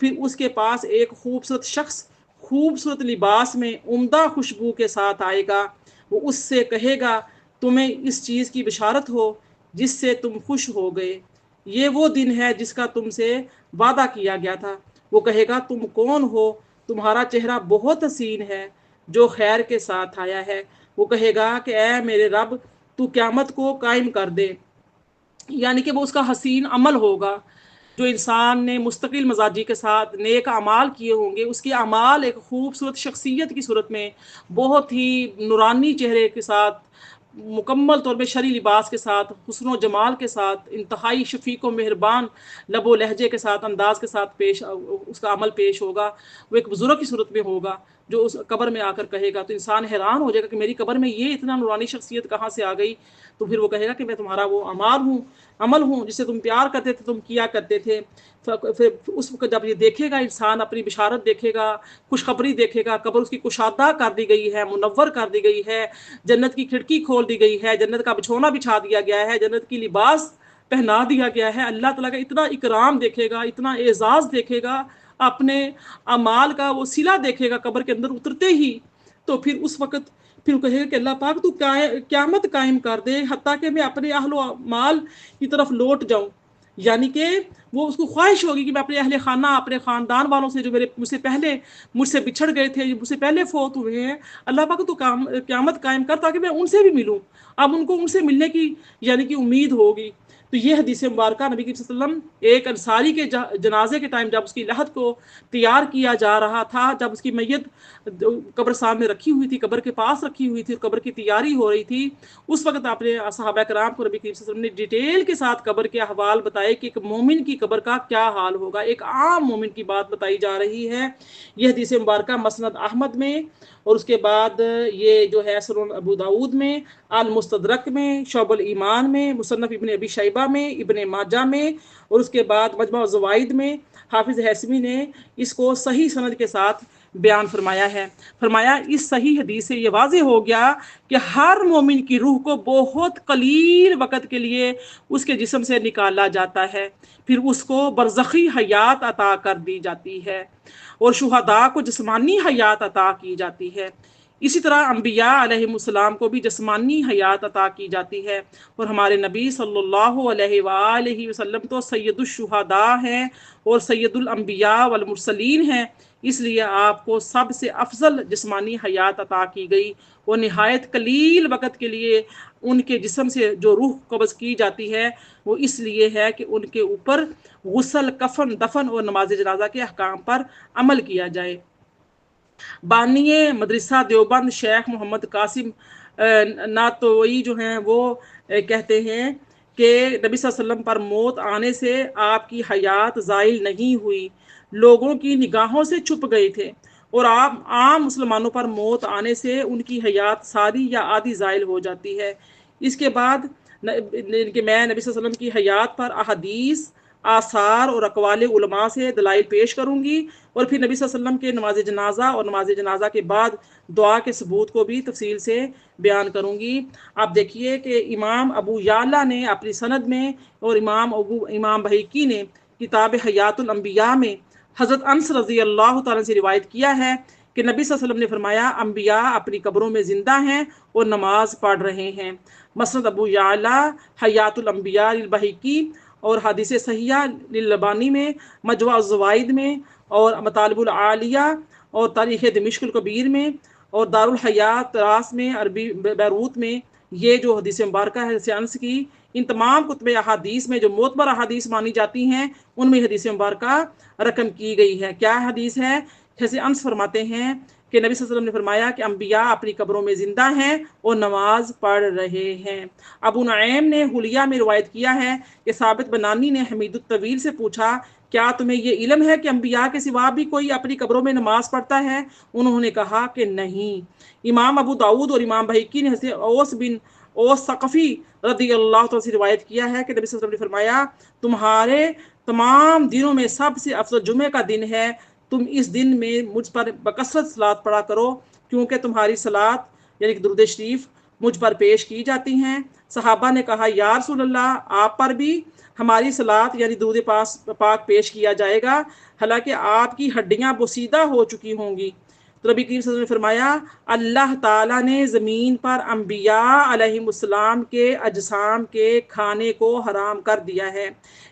फिर उसके पास एक खूबसूरत शख्स खूबसूरत लिबास में उम्दा खुशबू के साथ आएगा। वो उससे कहेगा तुम्हें इस चीज़ की बिशारत हो जिससे तुम खुश हो गए, ये वो दिन है जिसका तुमसे वादा किया गया था। वो कहेगा तुम कौन हो? तुम्हारा चेहरा बहुत हसीन है, जो खैर के साथ आया है। वो कहेगा कि ए मेरे रब, तू क़यामत को कायम कर दे, यानी कि वो उसका हसीन अमल होगा। जो इंसान ने मुस्तकिल मजाजी के साथ नेक अमाल किए होंगे, उसके अमाल एक खूबसूरत शख्सियत की सूरत में, बहुत ही नूरानी चेहरे के साथ, मुकम्मल तौर पे शरी लिबास के साथ, हुस्न जमाल के साथ, इंतहाई शफीक व मेहरबान लबो लहजे के साथ, अंदाज के साथ उसका अमल पेश होगा। वो एक बुजुर्ग की सूरत में होगा, जो उस कब्र में आकर कहेगा, तो इंसान हैरान हो जाएगा कि मेरी कब्र में ये इतना नूरानी शख्सियत कहाँ से आ गई? तो फिर वो कहेगा कि मैं तुम्हारा वो अमल हूँ जिससे तुम प्यार करते थे, तुम किया करते थे। फिर उस वक्त जब ये देखेगा इंसान, अपनी बिशारत देखेगा, खुशखबरी देखेगा, कब्र उसकी कुशादा कर दी गई है, मुनव्वर कर दी गई है, जन्नत की खिड़की खोल दी गई है, जन्नत का बिछौना बिछा दिया गया है, जन्नत की लिबास पहना दिया गया है। अल्लाह ताला का इतना इकराम देखेगा, इतना एजाज़ देखेगा, अपने अमाल का वो सिला देखेगा कब्र के अंदर उतरते ही। तो फिर उस वक़्त फिर कहेगा कि अल्लाह पाक तू क़यामत कायम कर दे, हत्ता कि मैं अपने अहलो माल की तरफ लौट जाऊँ। यानी कि वो उसको ख्वाहिश होगी कि मैं अपने अहले खाना, अपने ख़ानदान वालों से जो मुझसे बिछड़ गए थे, मुझसे पहले फ़ौत हुए हैं, अल्लाह पाक तू क़यामत कायम कर ताकि मैं उनसे भी मिलूँ। अब उनको उनसे मिलने की यानी कि उम्मीद होगी। तो ये हदीस मुबारक नबी करीम सल्लल्लाहु अलैहि वसल्लम एक अंसारी के जनाजे के टाइम जब उसकी लहद को तैयार किया जा रहा था, जब उसकी मैयत कब्रस्तान में रखी हुई थी, कब्र के पास रखी हुई थी, कब्र की तैयारी हो रही थी, उस वक्त आपने सहाबा कराम को नबी करीम सल्लल्लाहु अलैहि वसल्लम ने डिटेल के साथ कब्र के अहवाल बताए कि एक मोमिन की कब्र का क्या हाल होगा। एक आम मोमिन की बात बताई जा रही है। यह हदीस मुबारक मसनद अहमद में, और उसके बाद ये जो है सुनन अबू दाऊद में, अल मुस्तदरक में, शोबुल ईमान में, मुसन्नफ इब्न अबी शैबा में, इब्न माजा में, और उसके बाद मजमा ज़वाइद में हाफिज़ हैसमी ने इसको सही सनद के साथ बयान फरमाया है। फरमाया इस सही हदीस से ये वाज़ेह हो गया कि हर मोमिन की रूह को बहुत कलील वक़्त के लिए उसके जिस्म से निकाला जाता है, फिर उसको बरज़खी हयात अता कर दी जाती है और शुहदा को जिस्मानी हयात अता की जाती है। इसी तरह अम्बिया अलैहिमुस्सलाम को भी जिस्मानी हयात अता की जाती है और हमारे नबी सल्लल्लाहु अलैहि वसल्लम तो सैयदुश्शुहदा हैं और सैयदुल अम्बिया वल मुरसलीन हैं, इसलिए आपको सबसे अफजल जिस्मानी हयात अता की गई और निहायत कलील वक़्त के लिए उनके जिस्म से जो रूह कब्ज़ की जाती है वो इसलिए है कि उनके ऊपर गुस्ल, कफन, दफन और नमाज जनाजा के अहकाम पर अमल किया जाए। बानिए मदरसा देवबंद शेख मोहम्मद कासिम नातोई जो हैं वो कहते हैं कि नबी सल्लल्लाहु अलैहि वसल्लम पर मौत आने से आपकी हयात ज़ाइल नहीं हुई, लोगों की निगाहों से छुप गए थे और आप आम मुसलमानों पर मौत आने से उनकी हयात सारी या आधी ज़ाइल हो जाती है। इसके बाद मैं नबी सल्लल्लाहु अलैहि वसल्लम की हयात पर अहदीस, आसार और अक़वाल उलमा से दलाइल पेश करूँगी और फिर नबी सल्लल्लाहु अलैहि वसल्लम के नमाज जनाजा और नमाज जनाजा के बाद दुआ के सबूत को भी तफसील से बयान करूँगी। आप देखिए कि इमाम अबू याला ने अपनी सनद में और इमाम बहकी ने किताब हयातुल अंबिया में हज़रत अनस रज़ी अल्लाह तआला से रिवायत किया है कि नबी सल्लल्लाहु अलैहि वसल्लम ने फरमाया अम्बिया अपनी कब्रों में ज़िंदा हैं और नमाज पढ़ रहे हैं। मसनद अबू याला हयातुल अंबिया लिल बहकी और हदीस सहिया लिल्लबानी में, मजवा ज़वाइद में और मतालिबुल आलिया और तारीख़ दिमिश्क कबीर में और दारुल हयात रास में अरबी बैरूत में ये जो हदीस मुबारक है अनस की, इन तमाम कुतुब अहादीस में जो मोतबर अहादीस मानी जाती हैं उनमें हदीस मुबारक रकम की गई है। क्या हदीस है? जैसे अनस फरमाते हैं कि नबी सल्लल्लाहु अलैहि वसल्लम ने फरमाया कि अम्बिया अपनी कब्रों में ज़िंदा हैं और नमाज पढ़ रहे हैं। अबू नईम ने हुलिया में रिवायत किया है कि साबित बनानी ने हमीदुत तवील से पूछा क्या तुम्हें ये इल्म है कि अम्बिया के सिवा भी कोई अपनी कब्रों में नमाज पढ़ता है? उन्होंने कहा कि नहीं। इमाम अबू दाऊद और इमाम बहकी ने हज़रत औस बिन औस सक़फ़ी रज़ी अल्लाह तआला से रिवायत किया है कि नबी सल्लल्लाहु अलैहि वसल्लम ने फरमाया तुम्हारे तमाम दिनों में सबसे अफजल जुमे का दिन है, तुम इस दिन में मुझ पर बकसरत सलात पढ़ा करो क्योंकि तुम्हारी सलात यानी कि दुरूद शरीफ मुझ पर पेश की जाती हैं। सहाबा ने कहा या रसूल अल्लाह आप पर भी हमारी सलात यानी दुरूद पाक पेश किया जाएगा, हालांकि आपकी हड्डियां बोसीदा हो चुकी होंगी। तो नबी करीम सल्लल्लाहु अलैहि वसल्लम ने फरमाया अल्लाह ताला ने ज़मीन पर अम्बिया अलैहिमुस्सलाम के अजसाम के खाने को हराम कर दिया है।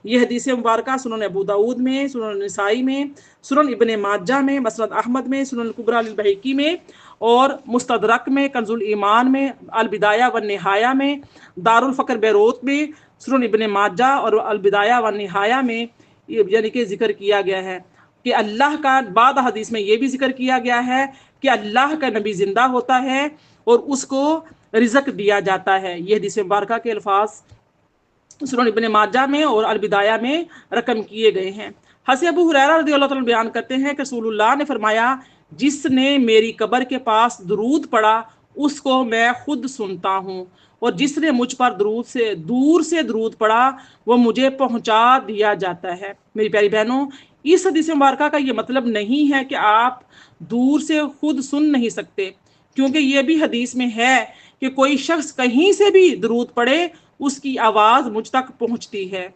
ये हदीस मुबारक सुनन अबू दाऊद में, सुनन निसाई में, सुनन इब्ने माजा में, मसनद अहमद में, सुनन कुबरा लिल बहकी में और मुस्तदरक में, कंजुल ईमान में, अल बिदाया व निहाया में, दारुल फ़क्र बैरूत में, सुनन इब्ने माजा और अल बिदाया व निहाया में यानी कि जिक्र किया गया है कि अल्लाह का बाद हदीस में ये भी जिक्र किया गया है कि अल्लाह का नबी जिंदा होता है और उसको रिज़्क दिया जाता है। ये हदीस मुबारक के अल्फाज सुनन इब्ने माजा में और अल बिदाया में रकम किए गए हैं। हज़रत अबू हुरैरा रज़ियल्लाहु अन्हु बयान करते हैं कि रसूलुल्लाह ने फरमाया जिसने मेरी कब्र के पास दुरूद पढ़ा उसको मैं खुद सुनता हूँ और जिसने मुझ पर दूर से दुरूद पढ़ा वो मुझे पहुँचा दिया जाता है। मेरी प्यारी बहनों, इस हदीस मुबारक का ये मतलब नहीं है कि आप दूर से खुद सुन नहीं सकते, क्योंकि ये भी हदीस में है कि कोई शख्स कहीं से भी दुरूद पढ़े उसकी आवाज़ मुझ तक पहुँचती है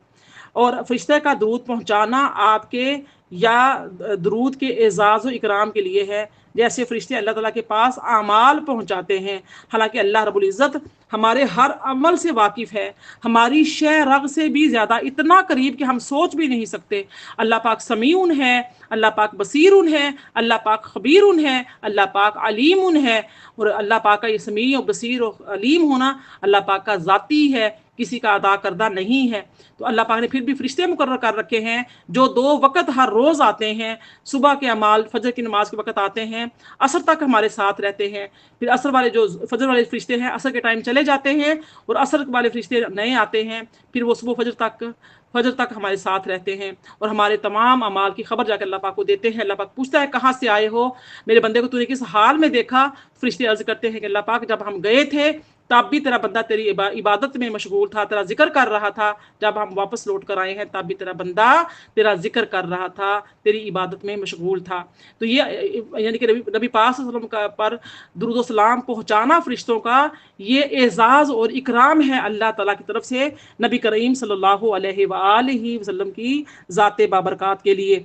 और फरिश्ते का दुरूद पहुँचाना आपके या दुरूद के एजाज़ व इकराम के लिए है, जैसे फरिश्ते अल्लाह ताला के पास आमाल पहुँचाते हैं। हालांकि अल्लाह रब्बुल इज़्ज़त हमारे हर अमल से वाकिफ़ है, हमारी शय रग से भी ज़्यादा, इतना करीब कि हम सोच भी नहीं सकते। अल्लाह पाक समीउन है, अल्लाह पाक बसीरुन है, अल्लाह पाक खबीरुन है, अल्लाह पाक अलीमुन है और अल्लाह पाक का ये समी और बसीर और अलीम होना अल्लाह पाक का ज़ाती है, किसी का अदा करदा नहीं है। तो अल्लाह पाक ने फिर भी फरिश्ते मुकर्रर कर रखे हैं जो 2 वक़्त हर रोज़ आते हैं। सुबह के अमाल फजर की नमाज के वक़्त आते हैं, असर तक हमारे साथ रहते हैं, फिर असर वाले जो फजर वाले फरिश्ते हैं असर के टाइम चले जाते हैं और असर वाले फरिश्ते नए आते हैं, फिर वो सुबह फजर तक हमारे साथ रहते हैं और हमारे तमाम अमाल की खबर जाकर अल्लाह पाक को देते हैं। अल्लाह पाक पूछता है कहाँ से आए हो मेरे बंदे को, तूने किस हाल में देखा? फरिश्ते अर्ज़ करते हैं कि अल्लाह पाक जब हम गए थे तब भी तेरा बंदा तेरी इबादत में मशगूल था, तेरा जिक्र कर रहा था। जब हम वापस लौट कर आए हैं तब भी तेरा बंदा तेरा जिक्र कर रहा था, तेरी इबादत में मशगूल था। तो ये यानी कि नबी पाक सल्लल्लाहु अलैहि वसल्लम का पर दुरूद व सलाम पहुँचाना फ़रिश्तों का ये एज़ाज़ और इकराम है अल्लाह ताला की तरफ से नबी करीम सल्लल्लाहु अलैहि वसल्लम की ज़ात बाबरकात के लिए।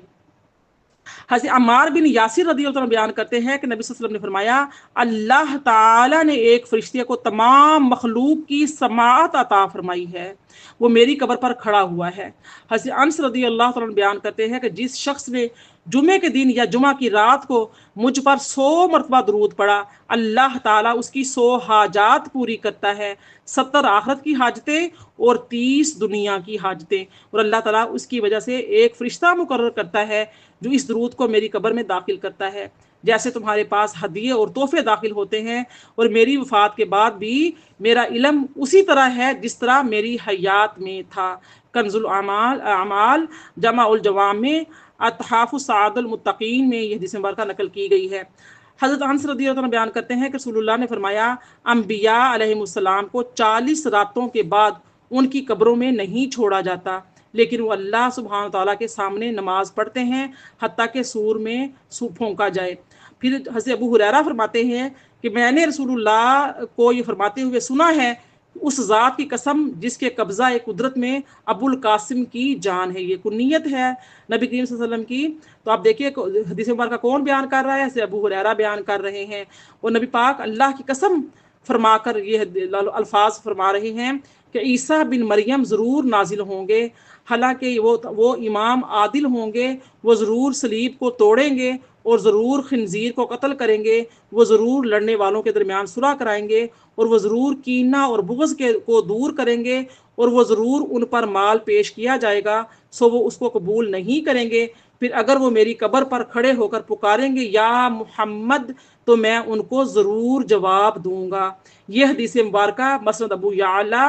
हज़रत अम्मार बिन यासिर रज़ियल्लाहु अन्हु बयान करते हैं कि नबी सल्लल्लाहु अलैहि वसल्लम ने फरमाया, अल्लाह ताला ने एक फरिश्ते को तमाम मखलूक की समाअत अता फरमाई है, वो मेरी कब्र पर खड़ा हुआ है। हज़रत अनस रज़ियल्लाहु अन्हु बयान करते हैं कि जिस शख्स ने जुमे के दिन या जुमा की रात को मुझ पर 100 मरतबा दरूद पढ़ा, अल्लाह ताला उसकी 100 हाजात पूरी करता है, 70 आखिरत की हाजतें और 30 दुनिया की हाजतें। और अल्लाह ताला उसकी वजह से एक फरिश्ता मुकर्रर करता है जो इस दरूद को मेरी कब्र में दाखिल करता है। जैसे तुम्हारे पास हदिये और तोहफे दाखिल होते हैं, और मेरी वफात के बाद भी मेरा इल्म उसी तरह है जिस तरह मेरी हयात में था। कंजुल अमाल अमाल जमा उल जवाम में अतहाफ़ुस सआदुल मुत्तकीन में यह हदीस मुबारक नकल की गई है। हज़रत अनस रज़ियल्लाहु अन्हु बयान करते हैं कि रसूलुल्लाह ने फरमाया, अम्बिया अलैहिमुस्सलाम को 40 रातों के बाद उनकी कब्रों में नहीं छोड़ा जाता, लेकिन वो अल्लाह सुब्हान तआला के सामने नमाज पढ़ते हैं हत्ता के सूर में फूंका जाए। फिर हज़रत अबू हुरैरा फरमाते हैं कि मैंने रसूलुल्लाह को ये फरमाते हुए सुना है, उस ज़ात की कसम जिसके कब्ज़ा कुदरत में अबुल कासिम की जान है। ये कुन्नियत है नबी करीम सल्लल्लाहु अलैहि वसल्लम की। तो आप देखिए हदीस मुबारक कौन बयान कर रहा है, ऐसे अबू हुरैरा बयान कर रहे हैं। और नबी पाक अल्लाह की कसम फरमाकर ये अल्फाज फरमा रहे हैं कि ईसा बिन मरियम ज़रूर नाजिल होंगे, हालांकि वो इमाम आदिल होंगे, वो ज़रूर सलीब को तोड़ेंगे और ज़रूर खिंजीर को कत्ल करेंगे, वो ज़रूर लड़ने वालों के दरमियान सुलह कराएंगे, और वो ज़रूर कीना और बुग़्ज़ को दूर करेंगे, और वो ज़रूर उन पर माल पेश किया जाएगा, सो वो उसको कबूल नहीं करेंगे। फिर अगर वो मेरी कब्र पर खड़े होकर पुकारेंगे या मुहम्मद, तो मैं उनको ज़रूर जवाब दूंगा। यह हदीस मुबारक मसनद अबू याला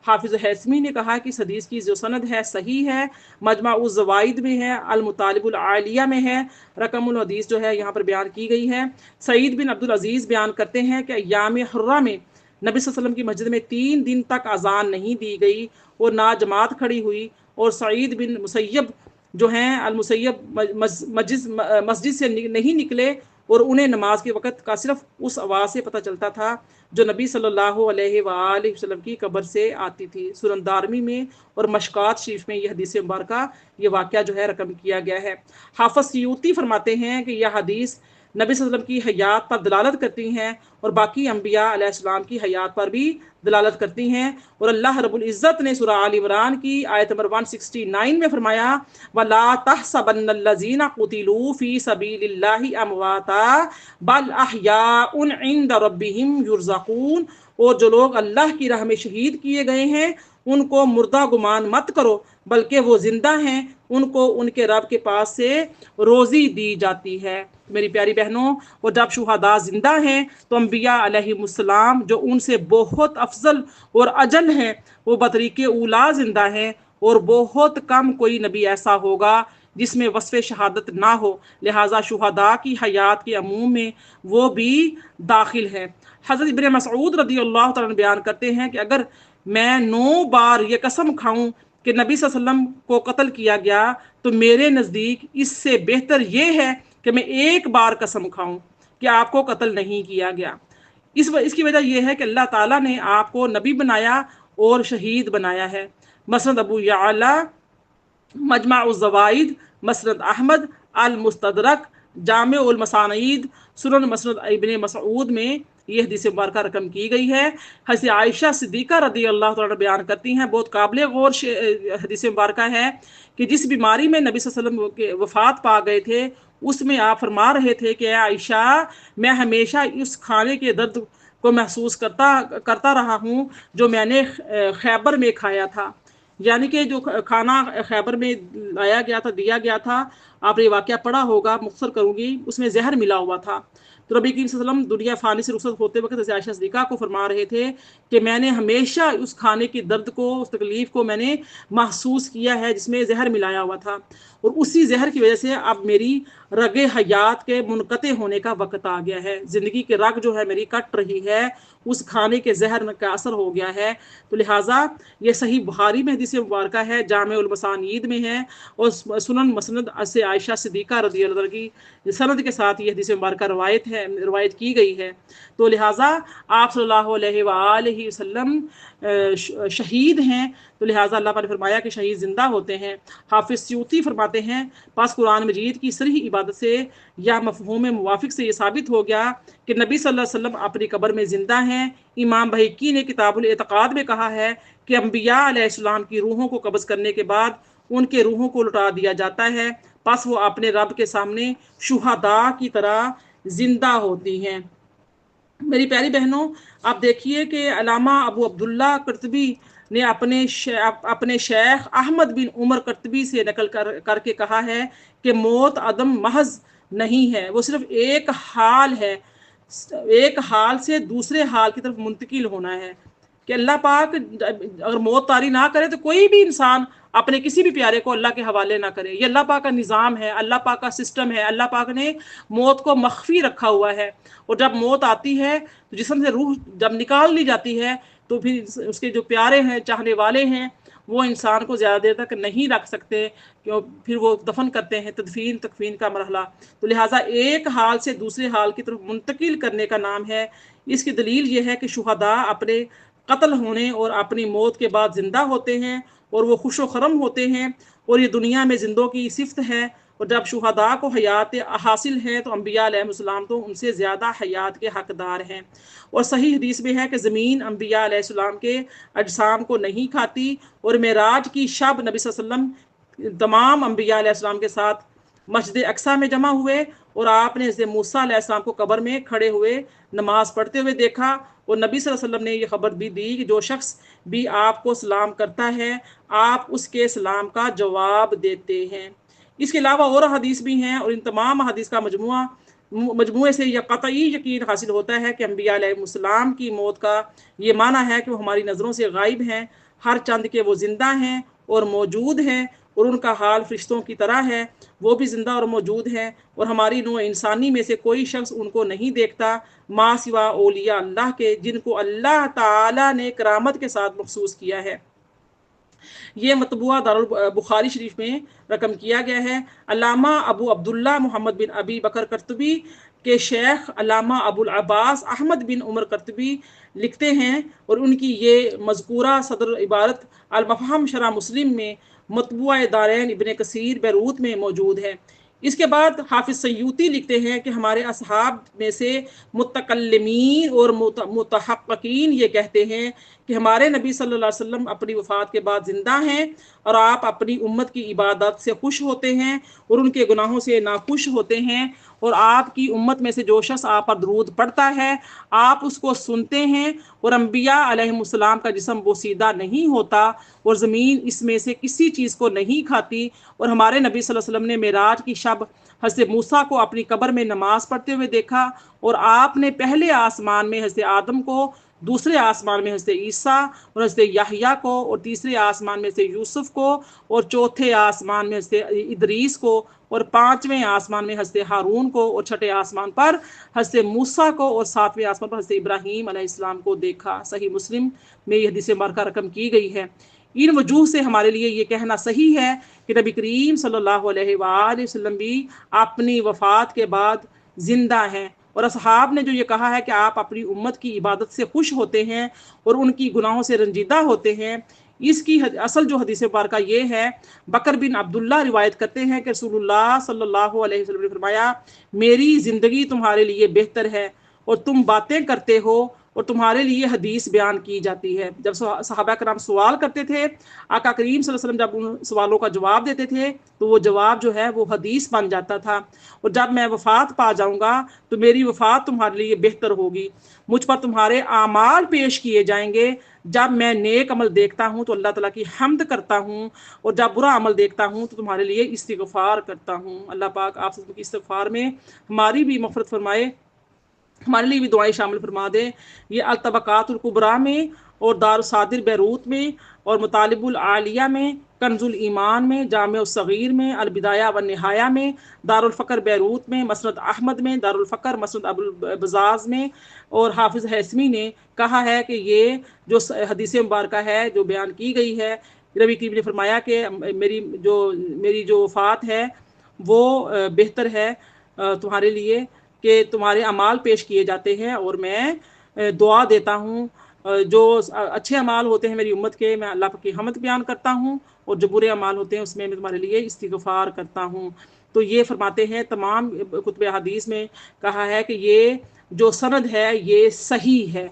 हाफिज़ हैसमी ने कहा कि इस हदीस की जो सनद है सही है, मजमा उज़ ज़वाइद में है, अल मुतालिबुल आलिया में है, रकमुल हदीस जो है यहाँ पर बयान की गई है। सईद बिन अब्दुल अजीज़ बयान करते हैं कि अय्याम हुर्रा में नबी सल्लल्लाहु अलैहि वसल्लम की मस्जिद में 3 दिन तक अजान नहीं दी गई और ना जमात खड़ी हुई। और सईद बिन मुसैयब जो हैं अल मुसैयब मस्जिद से नहीं निकले, और उन्हें नमाज के वक़्त का सिर्फ उस आवाज़ से पता चलता था जो नबी सल्लल्लाहु अलैहि वसल्लम की कब्र से आती थी। सुनन दारमी में और मशकात शरीफ में यह हदीस मुबारका ये वाक़या जो है रकम किया गया है। हाफ़िज़ सयूती फरमाते हैं कि यह हदीस नबी सल्लल्लाहु अलैहि वसल्लम की हयात पर दलालत करती हैं और बाकी अम्बिया अलैहिस्सलाम की हयात पर भी दलालत करती हैं। और अल्लाह रब्बुल इज़्ज़त ने सूरह आल इमरान की आयत नंबर 169 में फरमाया, वला तहसबन्नल्लज़ीना कुतिलू फ़ी सबीलिल्लाहि अमवाता बल अहयाउन इंद रब्बिहिम युरज़क़ून। और जो लोग अल्लाह की राह में शहीद किए गए हैं उनको मुर्दा गुमान मत करो, बल्कि वो जिंदा हैं, उनको उनके रब के पास से रोज़ी दी जाती है। मेरी प्यारी बहनों, और जब शुहदा जिंदा हैं तो अम्बिया अलैहिमुस्सलाम जो उनसे बहुत अफजल और अजल हैं वो बतरीके ऊला जिंदा हैं, और बहुत कम कोई नबी ऐसा होगा जिसमें वस्फ़ शहादत ना हो, लिहाजा शुहदा की हयात के अमूम में वो भी दाखिल है। हज़रत इब्न मसऊद रज़ियल्लाहु तआला अन्हु बयान करते हैं कि अगर मैं 9 बार ये कसम खाऊं कि नबी सल्लल्लाहु अलैहि वसल्लम को कत्ल किया गया, तो मेरे नज़दीक इससे बेहतर ये है कि मैं एक बार कसम खाऊं कि आपको कत्ल नहीं किया गया। इसकी वजह यह है कि अल्लाह ताला ने आपको नबी बनाया और शहीद बनाया है। मसनद अबू याला, मजमा उज़ ज़वाइद, मसनद अहमद, अल मुस्तदरक, जामे उल मसानीद, सुनन मसनद इब्ने मसऊद में ये हदीस मुबारक रकम की गई है। हज़रत आयशा सिद्दीक़ा रज़ियल्लाहु तआला बयान करती हैं, बहुत काबिल गौर हदीस मुबारक है कि जिस बीमारी में नबी सल्लल्लाहु अलैहि वसल्लम के वफ़ात पा गए थे उसमें आप फरमा रहे थे कि आयशा, मैं हमेशा इस खाने के दर्द को महसूस करता करता रहा हूँ जो मैंने खैबर में खाया था। यानी कि जो खाना खैबर में लाया गया था, दिया गया था, आपने ये वाक़या पढ़ा होगा, मुख्तसर करूँगी, उसमें जहर मिला हुआ था। तो नबी करीम सल्लल्लाहु अलैहि वसल्लम दुनिया फ़ानी से रुखसत होते वक्त हज़रत आयशा सिद्दीक़ा को फरमा रहे थे कि मैंने हमेशा उस खाने की दर्द को, उस तकलीफ़ को मैंने महसूस किया है जिसमें ज़हर मिलाया हुआ था, और उसी ज़हर की वजह से अब मेरी रगे हयात के मुनक़ते होने का वक्त आ गया है। ज़िंदगी की रग जो है मेरी कट रही है, उस खाने के ज़हर का असर हो गया है। तो लिहाजा ये सही बुखारी में हदीस मुबारक है, जामिउल मसानीद में है, और सुनन मसनद से आयशा सिद्दीक़ा रज़ियल्लाहु अन्हा की सनद के साथ ये हदीस मुबारक रवायत की गई है। तो लिहाजा आप सल्लल्लाहु अलैहि वसल्लम शहीद हैं, तो लिहाजा अल्लाह पाक ने फरमाया कि शहीद ज़िंदा होते हैं। हाफ़िज़ सयूती फरमाते हैं, पास कुरान मजीद की सरीह इबादत से या मफ़हूम मुवाफ़िक से ये साबित हो गया कि नबी सल्लल्लाहु अलैहि वसल्लम अपनी कब्र में ज़िंदा हैं। इमाम बहकी ने किताबुल एतक़ाद में कहा है कि अंबिया अलैहिस्सलाम की रूहों को कब्ज़ करने के बाद उनके रूहों को लौटा दिया जाता है, बस वो अपने रब के सामने शुहदा की तरह ज़िंदा होती हैं। मेरी प्यारी बहनों, आप देखिए कि अल्लामा अबू अब्दुल्ला कर्तबी ने अपने शेख अहमद बिन उमर कर्तबी से नकल करके कहा है कि मौत अदम महज नहीं है, वो सिर्फ एक हाल है, एक हाल से दूसरे हाल की तरफ मुंतकिल होना है। कि अल्लाह पाक अगर मौत तारी ना करे तो कोई भी इंसान अपने किसी भी प्यारे को अल्लाह के हवाले ना करे। ये अल्लाह पाक का निज़ाम है, अल्लाह पाक का सिस्टम है। अल्लाह पाक ने मौत को मख्फी रखा हुआ है, और जब मौत आती है तो जिस्म से रूह जब निकाल ली जाती है तो फिर उसके जो प्यारे हैं, चाहने वाले हैं, वो इंसान को ज़्यादा देर तक नहीं रख सकते, क्यों फिर वो दफन करते हैं, तदफीन तकफीन का मरहला। तो लिहाजा एक हाल से दूसरे हाल की तरफ मुंतकिल करने का नाम है। इसकी दलील ये है कि शुहदा अपने कत्ल होने और अपनी मौत के बाद ज़िंदा होते हैं, और वो खुश व खरम होते हैं, और ये दुनिया में ज़िंदों की सिफ़त है। और जब शुहदा को हयात हासिल है तो अम्बिया अलैहिस्सलाम तो उनसे ज़्यादा हयात के हकदार हैं। और सही हदीस में है कि ज़मीन अम्बिया अलैहिस्सलाम के अजसाम को नहीं खाती, और मेराज की शब नबी सल्लल्लाहु अलैहि वसल्लम तमाम अम्बिया अलैहिस्सलाम के साथ मस्जिद अक्सा में जमा हुए, और आपने हज़रत मूसा अलैहिस्सलाम को कब्र में खड़े हुए नमाज पढ़ते हुए देखा। और नबी सल्लल्लाहु अलैहि वसल्लम ने यह खबर भी दी कि जो शख्स भी आपको सलाम करता है, आप उसके सलाम का जवाब देते हैं। इसके अलावा और हदीस भी हैं, और इन तमाम हदीस का मजमुए से यह कतई यकीन हासिल होता है कि अम्बिया अलैहिस्सलाम की मौत का ये माना है कि वो हमारी नज़रों से गायब हैं, हर चंद के वो ज़िंदा हैं और मौजूद हैं, और उनका हाल फरिश्तों की तरह है, वो भी ज़िंदा और मौजूद हैं, और हमारी नौ इंसानी में से कोई शख्स उनको नहीं देखता माँ सिवा औलिया अल्लाह के, जिनको अल्लाह ताला ने करामत के साथ मखसूस किया है। ये मतबूआ दारुल बुखारी शरीफ में रकम किया गया है। अल्लामा अबू अब्दुल्ला मोहम्मद बिन अबी बकर कर्तबी के शेख अल्लामा अबुल अब्बास अहमद बिन उमर कर्तबी लिखते हैं, और उनकी ये मज़कूरा सदर इबारत अल मफ़हम शरह मुस्लिम में मतबूआ दारैन इब्न कसीर बैरूत में मौजूद है। इसके बाद हाफिज़ सयूती लिखते हैं कि हमारे असहाब में से मुतकल्लिमीन और मुतहक्किकीन ये कहते हैं कि हमारे नबी सल्लल्लाहु अलैहि वसल्लम अपनी वफ़ात के बाद ज़िंदा हैं, और आप अपनी उम्मत की इबादत से खुश होते हैं और उनके गुनाहों से नाखुश होते हैं, और आपकी उम्मत में से जो शख्स आप पर दरूद पढ़ता है, आप उसको सुनते हैं, और अम्बिया अलैहिमुस्सलाम का जिस्म बोसीदा नहीं होता, और ज़मीन इसमें से किसी चीज़ को नहीं खाती। और हमारे नबी सल्लल्लाहु अलैहि वसल्लम ने मेराज की शब हज़रत मूसा को अपनी कब्र में नमाज पढ़ते हुए देखा, और आपने पहले आसमान में हज़रत आदम को, दूसरे आसमान में हज़रत ईसा और हज़रत याहिया को, और तीसरे आसमान में हज़रत यूसुफ को, और चौथे आसमान में हज़रत इदरीस को, और पाँचवें आसमान में हज़रत हारून को, और छठे आसमान पर हज़रत मूसा को, और सातवें आसमान पर हज़रत इब्राहीम अलैहिस्सलाम को देखा। सही मुस्लिम में यह हदीस मुबारका रकम की गई है। इन वजूह से हमारे लिए ये कहना सही है कि नबी करीम सल्लल्लाहु अलैहि वसल्लम भी अपनी वफ़ात के बाद ज़िंदा हैं, और असहाब ने जो ये कहा है कि आप अपनी उम्मत की इबादत से खुश होते हैं और उनकी गुनाहों से रंजीदा होते हैं, इसकी असल जो हदीस मुबारका ये है, बकर बिन अब्दुल्ला रिवायत करते हैं कि रसूलुल्लाह सल्लल्लाहु अलैहि वसल्लम ने फरमाया, मेरी ज़िंदगी तुम्हारे लिए बेहतर है, और तुम बातें करते हो, और तुम्हारे लिए हदीस बयान की जाती है। जब सहाबा कराम सवाल करते थे, आका करीम सल्लल्लाहु अलैहि वसल्लम जब उन सवालों का जवाब देते थे, तो वो जवाब जो है वो हदीस बन जाता था। और जब मैं वफ़ात पा जाऊँगा तो मेरी वफ़ात तुम्हारे लिए बेहतर होगी, मुझ पर तुम्हारे आमाल पेश किए जाएंगे। जब मैं नेक अमल देखता हूँ तो अल्लाह ताला की हम्द करता हूँ, और जब बुरा अमल देखता हूँ तो तुम्हारे लिए इस्तिग़फ़ार करता हूँ। अल्लाह पाक आप सबकी इस्तिग़फ़ार में हमारी भी मग़फ़िरत फरमाए। हमारे लिए भी दुआएं शामिल फरमा दें। ये अल तबक़ातुल कुबरा में और दारुस सादिर बैरूत में और मुतालिबुल आलिया में, कंजुल ईमान में, जामे सगीर में, अल बिदाया व निहाया में, दारुल फ़क्र बैरूत में, मसनद अहमद में, दारुल फ़क्र मसनद अबुल बजाज में। और हाफिज़ हैसमी ने कहा है कि ये जो हदीस मुबारक है जो बयान की गई है, नबी करीम ने फरमाया कि मेरी जो वफ़ात है वो बेहतर है तुम्हारे लिए कि तुम्हारे अमाल पेश किए जाते हैं और मैं दुआ देता हूँ। जो अच्छे अमाल होते हैं मेरी उम्मत के, मैं अल्लाह की हमद बयान करता हूँ, और जो बुरे अमाल होते हैं उसमें मैं तुम्हारे लिए इस्तिग़फ़ार करता हूँ। तो ये फरमाते हैं, तमाम कुतुब हदीस में कहा है कि ये जो सनद है ये सही है।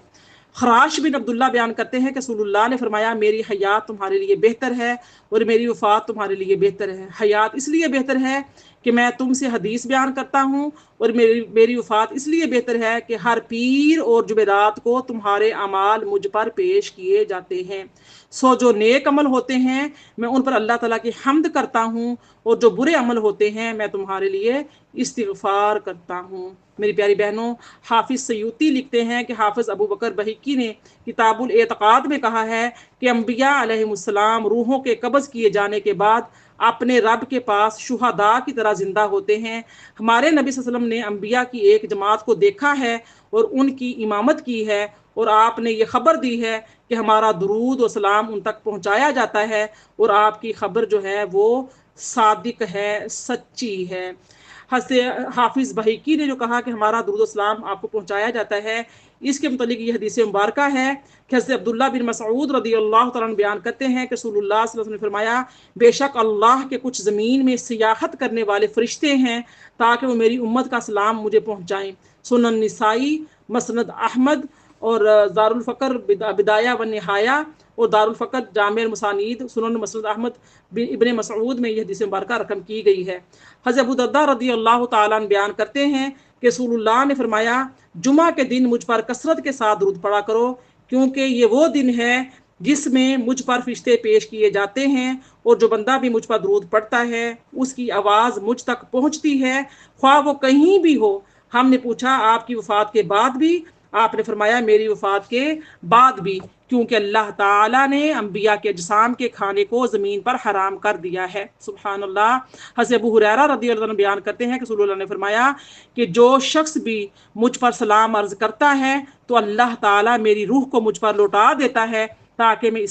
खराश बिन अब्दुल्ला बयान करते हैं कि रसूलुल्लाह ने फरमाया, मेरी हयात तुम्हारे लिए बेहतर है और मेरी वफ़ात तुम्हारे लिए बेहतर है। हयात इसलिए बेहतर है कि मैं तुमसे हदीस बयान करता हूँ, और मेरी मेरी वफ़ात इसलिए बेहतर है कि हर पीर और जुमेरात को तुम्हारे अमाल मुझ पर पेश किए जाते हैं। सो जो नेक अमल होते हैं मैं उन पर अल्लाह ताला की हम्द करता हूँ, और जो बुरे अमल होते हैं मैं तुम्हारे लिए इस्तिग़फ़ार करता हूँ। मेरी प्यारी बहनों, हाफिज़ सयूती लिखते हैं कि हाफिज़ अबू बकर बहिकी ने किताबुल एतक़ाद में कहा है कि अम्बिया अलैहिमुस्सलाम रूहों के कब्ज़ किए जाने के बाद अपने रब के पास शुहदा की तरह जिंदा होते हैं। हमारे नबी सल्लल्लाहु अलैहि वसल्लम ने अम्बिया की एक जमात को देखा है और उनकी इमामत की है, और आपने ये खबर दी है कि हमारा दुरूद और सलाम उन तक पहुँचाया जाता है, और आपकी खबर जो है वो सादिक है, सच्ची है। हसे हाफिज़ बहीकी ने जो कहा कि हमारा दुरूद सलाम आपको पहुँचाया जाता है, इसके मुतालिक ये हदीस मुबारक है कि हज़रत अब्दुल्ला बिन मसऊद रज़ियल्लाहु तआला अन्हु बयान करते हैं कि रसूलुल्लाह सल्लल्लाहु अलैहि वसल्लम ने फरमाया, बेशक अल्लाह के कुछ ज़मीन में सियाहत करने वाले फरिश्ते हैं ताकि वो मेरी उम्मत का सलाम मुझे पहुँचाएँ। सुनन निसाई, मसनद अहमद और दारुल फ़क्र बिदाया व निहाया, और दारुल फ़क्र जामे मुसानीद, सुनन मसनद अहमद इब्ने मसऊद में यह हदीस मुबारक रकम की गई है। हज़रत अबू दर्दा रज़ियल्लाहु तआला अन्हु बयान करते हैं कि रसूलुल्लाह ने फरमाया, जुमा के दिन मुझ पर कसरत के साथ दुरूद पढ़ा करो, क्योंकि ये वो दिन है जिसमें मुझ पर फरिश्ते पेश किए जाते हैं, और जो बंदा भी मुझ पर दुरूद पढ़ता है उसकी आवाज़ मुझ तक पहुँचती है, ख्वाह वो कहीं भी हो। हमने पूछा, आपकी वफ़ात के बाद भी? आपने फरमाया, मेरी वफ़ात के बाद भी, क्योंकि अल्लाह ताला ने अम्बिया के अजसाम के खाने को ज़मीन पर हराम कर दिया है। सुभान अल्लाह। हज़रत अबू हुरैरा रज़ियल्लाहु अन्हु बयान करते हैं कि रसूलुल्लाह ने फरमाया कि जो शख्स भी मुझ पर सलाम अर्ज़ करता है तो अल्लाह ताला मेरी रूह को मुझ पर लौटा देता है ताकि मैं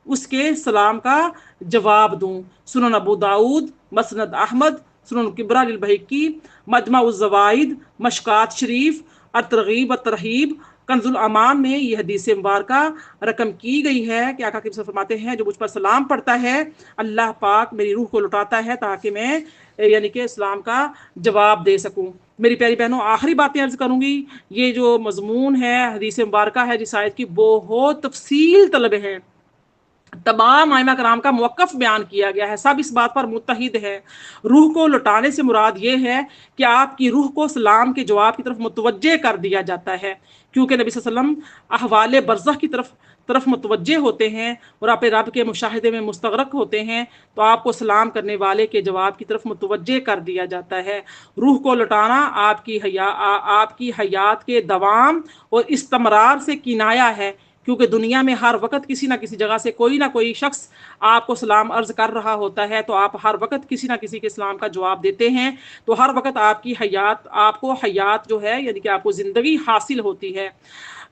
उसके सलाम का जवाब दूँ। सुनन अबू दाऊद, मसनद अहमद, सुनन किबरा लिल बहकी, मजमा उज़ ज़वाइद, मशकात शरीफ, अत-तरगीब व-तरहीब, कंजुल अमान में ये हदीस मुबारका रकम की गई है कि आका क़रीब फरमाते हैं, जो मुझ पर सलाम पढ़ता है अल्लाह पाक मेरी रूह को लौटाता है ताकि मैं यानी कि इस्लाम का जवाब दे सकूँ। मेरी प्यारी बहनों, आखिरी बातें अर्ज़ करूँगी। ये जो मज़मून है हदीस मुबारका है जिस आयत की, बहुत तफ़सील तलब है, तमाम आइमा कराम का मौक़िफ़ बयान किया गया है, सब इस बात पर मुत्तहिद है। रूह को लौटाने से मुराद ये है कि आपकी रूह को सलाम के जवाब की तरफ मुतवज्जे कर दिया जाता है, क्योंकि नबी सल्लल्लाहु अलैहि वसल्लम अहवाले बरज़ख की तरफ मुतवज्जे होते हैं और अपने रब के मुशाहिदे में मुस्तग़रक़ होते हैं, तो आपको सलाम करने वाले के जवाब की तरफ मुतवज्जे कर दिया जाता है। रूह को लौटाना आपकी हयात के दवाम और इस्तमरार से किनाया है, क्योंकि दुनिया में हर वक़्त किसी न किसी जगह से कोई ना कोई शख्स आपको सलाम अर्ज़ कर रहा होता है, तो आप हर वक़्त किसी न किसी के सलाम का जवाब देते हैं, तो हर वक़्त आपको हयात जो है यानी कि आपको ज़िंदगी हासिल होती है।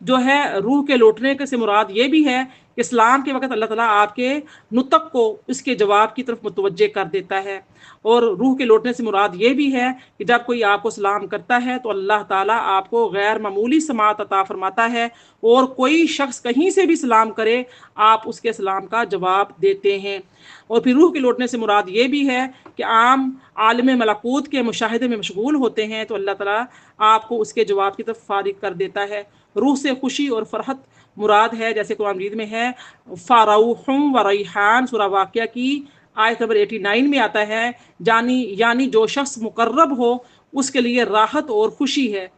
जो है रूह के लौटने के से मुराद ये भी है कि इस्लाम के वक़्त अल्लाह ताला आपके नुतक को उसके जवाब की तरफ मुतवज्जे कर देता है, और रूह के लौटने से मुराद ये भी है कि जब कोई आपको सलाम करता है तो अल्लाह ताला आपको गैर मामूली समाअत अता फरमाता है, और कोई शख्स कहीं से भी सलाम करे आप उसके सलाम का जवाब देते हैं। और फिर रूह के लौटने से मुराद ये भी है कि आम आलम मलाकूत के मुशाहिदे में मशगूल होते हैं तो अल्लाह ताला आपको उसके जवाब की तरफ फारिग कर देता है। रूह से खुशी और फरहत मुराद है, जैसे कुरान मजीद में है, फ़ारऊहुम व रैहान, सूरा वाक़िया की आयत नंबर 89 में आता है, यानी जो शख्स मुकर्रब हो उसके लिए राहत और खुशी है।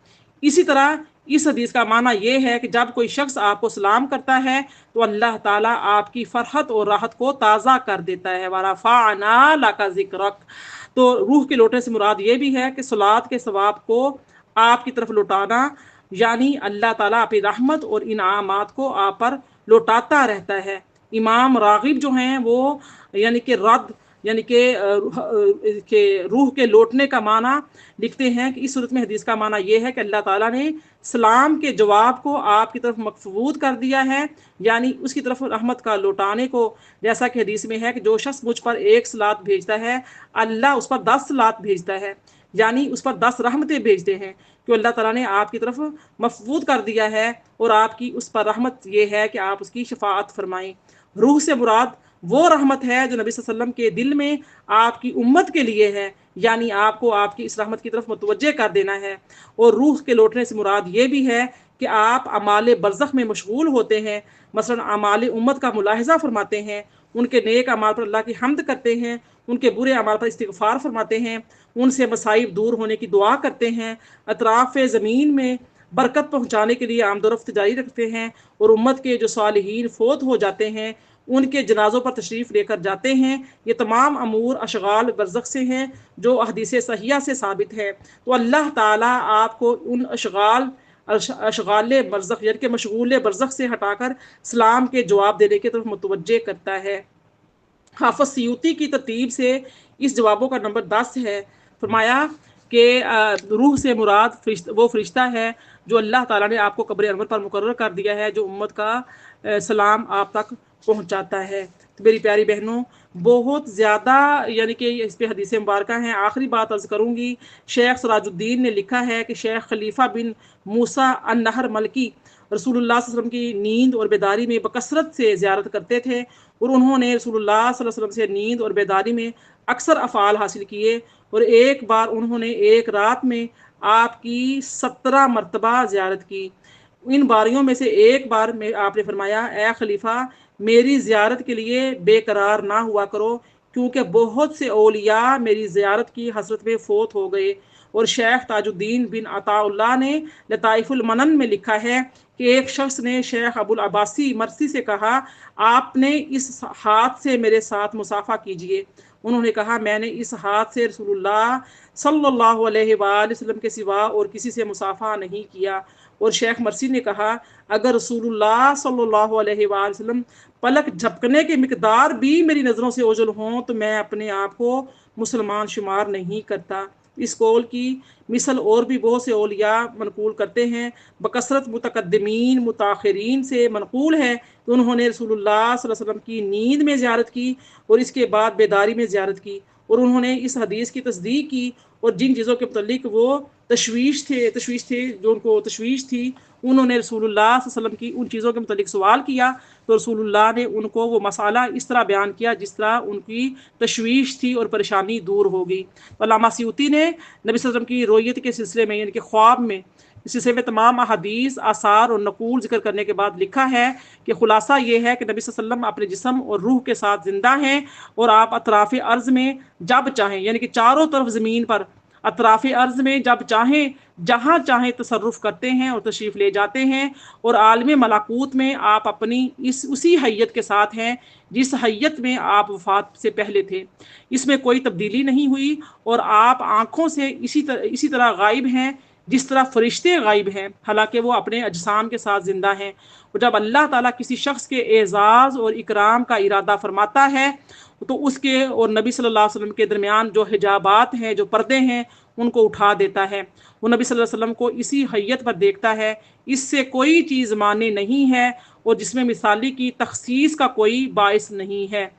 इसी तरह इस हदीस का माना ये है कि जब कोई शख्स आपको सलाम करता है तो अल्लाह ताला आपकी फ़रहत और राहत को ताज़ा कर देता है। वरफ़अना लका ज़िक्रक। तो रूह के लौटने से मुराद ये भी है कि सलात के सवाब को आपकी तरफ लौटाना यानी अल्लाह ताला अपनी रहमत और इनामात को आप पर लौटाता रहता है। इमाम रागिब जो हैं वो यानी कि रद्द यानी कि रूह के लौटने का माना लिखते हैं कि इस सूरत में हदीस का माना ये है कि अल्लाह ताला ने सलाम के जवाब को आपकी तरफ मकफूद कर दिया है, यानी उसकी तरफ रहमत का लौटाने को। जैसा कि हदीस में है कि जो शख्स मुझ पर एक सलात भेजता है अल्लाह उस पर 10 सलात भेजता है, यानी उस पर 10 रहमतें भेजते हैं कि अल्लाह ताला ने आपकी तरफ मफबूत कर दिया है और आपकी उस पर रहमत ये है कि आप उसकी शफाअत फरमाएं। रूह से मुराद वो रहमत है जो नबी सल्लल्लाहु अलैहि वसल्लम के दिल में आपकी उम्मत के लिए है, यानी आपको आपकी इस रहमत की तरफ मुतवज्जे कर देना है। और रूह के लौटने से मुराद ये भी है कि आप अमाल बरज़ख में मशगूल होते हैं, मसलन अमाल उम्मत का मुलाहिज़ा फरमाते हैं, उनके नेक अमाल पर अल्लाह की हम्द करते हैं, उनके बुरे अमाल पर इस्तिग़फ़ार फरमाते हैं, उनसे मसाइब दूर होने की दुआ करते हैं, अतराफ़ ज़मीन में बरकत पहुँचाने के लिए आमदोरफ्त जारी रखते हैं और उम्मत के जो सालिहीन फ़ौत हो जाते हैं उनके जनाज़ों पर तशरीफ़ लेकर जाते हैं। ये तमाम अमूर अशगाल बरज़ख से हैं जो हदीस सहिया से साबित है। तो अल्लाह ताला आपको उन अशगाल बरज़ख यानी कि मशगूल बरज़ख से हटाकर सलाम के जवाब देने की तरफ मुतवज्जे करता है। हाफ़िज़ सयूती की तरतीब से इस जवाबों का नंबर 10 है। फरमाया कि रूह से मुराद वो फ़रिश्ता है जो अल्लाह ताला ने आपको कब्र अनवर पर मुकर्रर कर दिया है, जो उम्मत का सलाम आप तक पहुँचाता है। तो मेरी प्यारी बहनों, बहुत ज़्यादा यानी कि इस पे हदीसें मुबारक हैं। आखिरी बात अर्ज़ करूँगी, शेख सिराजुद्दीन ने लिखा है कि शेख खलीफा बिन मूसा अन-नहर मलकी रसूलुल्लाह सल्लल्लाहु अलैहि वसल्लम की नींद और बेदारी में बकसरत से ज़ियारत करते थे और उन्होंने रसूलुल्लाह सल्लल्लाहु अलैहि वसल्लम से नींद और बेदारी में अक्सर अफ़ाल हासिल किए और एक बार उन्होंने एक रात में आपकी 17 मरतबा ज़ियारत की। इन बारियों में से एक बार में आपने फरमाया, ए खलीफा, मेरी ज़ियारत के लिए बेकरार ना हुआ करो, क्योंकि बहुत से औलिया मेरी ज़ियारत की हसरत में फ़ौत हो गए। और शेख ताजुद्दीन बिन अताउल्लाह ने लताइफुल मनन में लिखा है कि एक शख्स ने शेख अबुल अब्बासी मरसी से कहा, आपने इस हाथ से मेरे साथ मुसाफा कीजिए। उन्होंने कहा, मैंने इस हाथ से रसूलुल्लाह सल्लल्लाहु अलैहि वसल्लम के सिवा और किसी से मुसाफा नहीं किया। और शेख मरसी ने कहा, अगर रसूलुल्लाह सल्लल्लाहु अलैहि वसल्लम पलक झपकने के मिकदार भी मेरी नज़रों से ओझल हों तो मैं अपने आप को मुसलमान शुमार नहीं करता। इस कौल की मिसल और भी बहुत से औलिया मनकूल करते हैं। बकसरत मुतकद्दिमीन मुताखिरीन से मनकूल है कि उन्होंने रसूलुल्लाह सल्लल्लाहु अलैहि वसल्लम की नींद में ज़ियारत की और इसके बाद बेदारी में ज़ियारत की और उन्होंने इस हदीस की तस्दीक की और जिन चीज़ों के मुतल्लिक वो तशवीश थे जो उनको तशवीश थी, उन्होंने रसूलुल्लाह सल्लल्लाहु अलैहि वसल्लम की उन चीज़ों के मुतल्लिक सवाल किया तो रसूलुल्लाह ने उनको वो मसाला इस तरह बयान किया जिस तरह उनकी तशवीश थी और परेशानी दूर हो गई। तो अल्लामा सयूती ने नबी सल्लल्लाहु अलैहि वसल्लम की रोयत के सिलसिले में यानी कि ख्वाब में इस सिलसिले में तमाम अहादीस आसार और नकूल जिक्र करने के बाद लिखा है कि खुलासा ये है कि नबी सल्लल्लाहु अलैहि वसल्लम अपने जिस्म और रूह के साथ जिंदा हैं और आप अतराफ़ अर्ज़ में जब चाहें यानी कि चारों तरफ ज़मीन पर अतराफ़ अर्ज़ में जब चाहें जहाँ चाहें तसर्रुफ़ करते हैं और तशरीफ़ ले जाते हैं और आलम मलाकूत में आप अपनी इस उसी हैयत के साथ हैं जिस हैयत में आप वफ़ात से पहले थे। इसमें कोई तब्दीली नहीं हुई और आप आँखों से इसी तरह गायब हैं जिस तरह फरिश्ते गायब हैं, हालांकि वो अपने अजसाम के साथ ज़िंदा हैं। और जब अल्लाह ताला किसी शख्स के एज़ाज़ और इकराम का इरादा फरमाता है तो उसके और नबी सल्लल्लाहु अलैहि वसल्लम के दरमियान जो हिजाबात हैं, जो पर्दे हैं, उनको उठा देता है। वो नबी सल्लल्लाहु अलैहि वसल्लम को इसी हैयत पर देखता है। इससे कोई चीज़ माने नहीं है और जिसमें मिसाली की तखसीस का कोई बाइस नहीं है।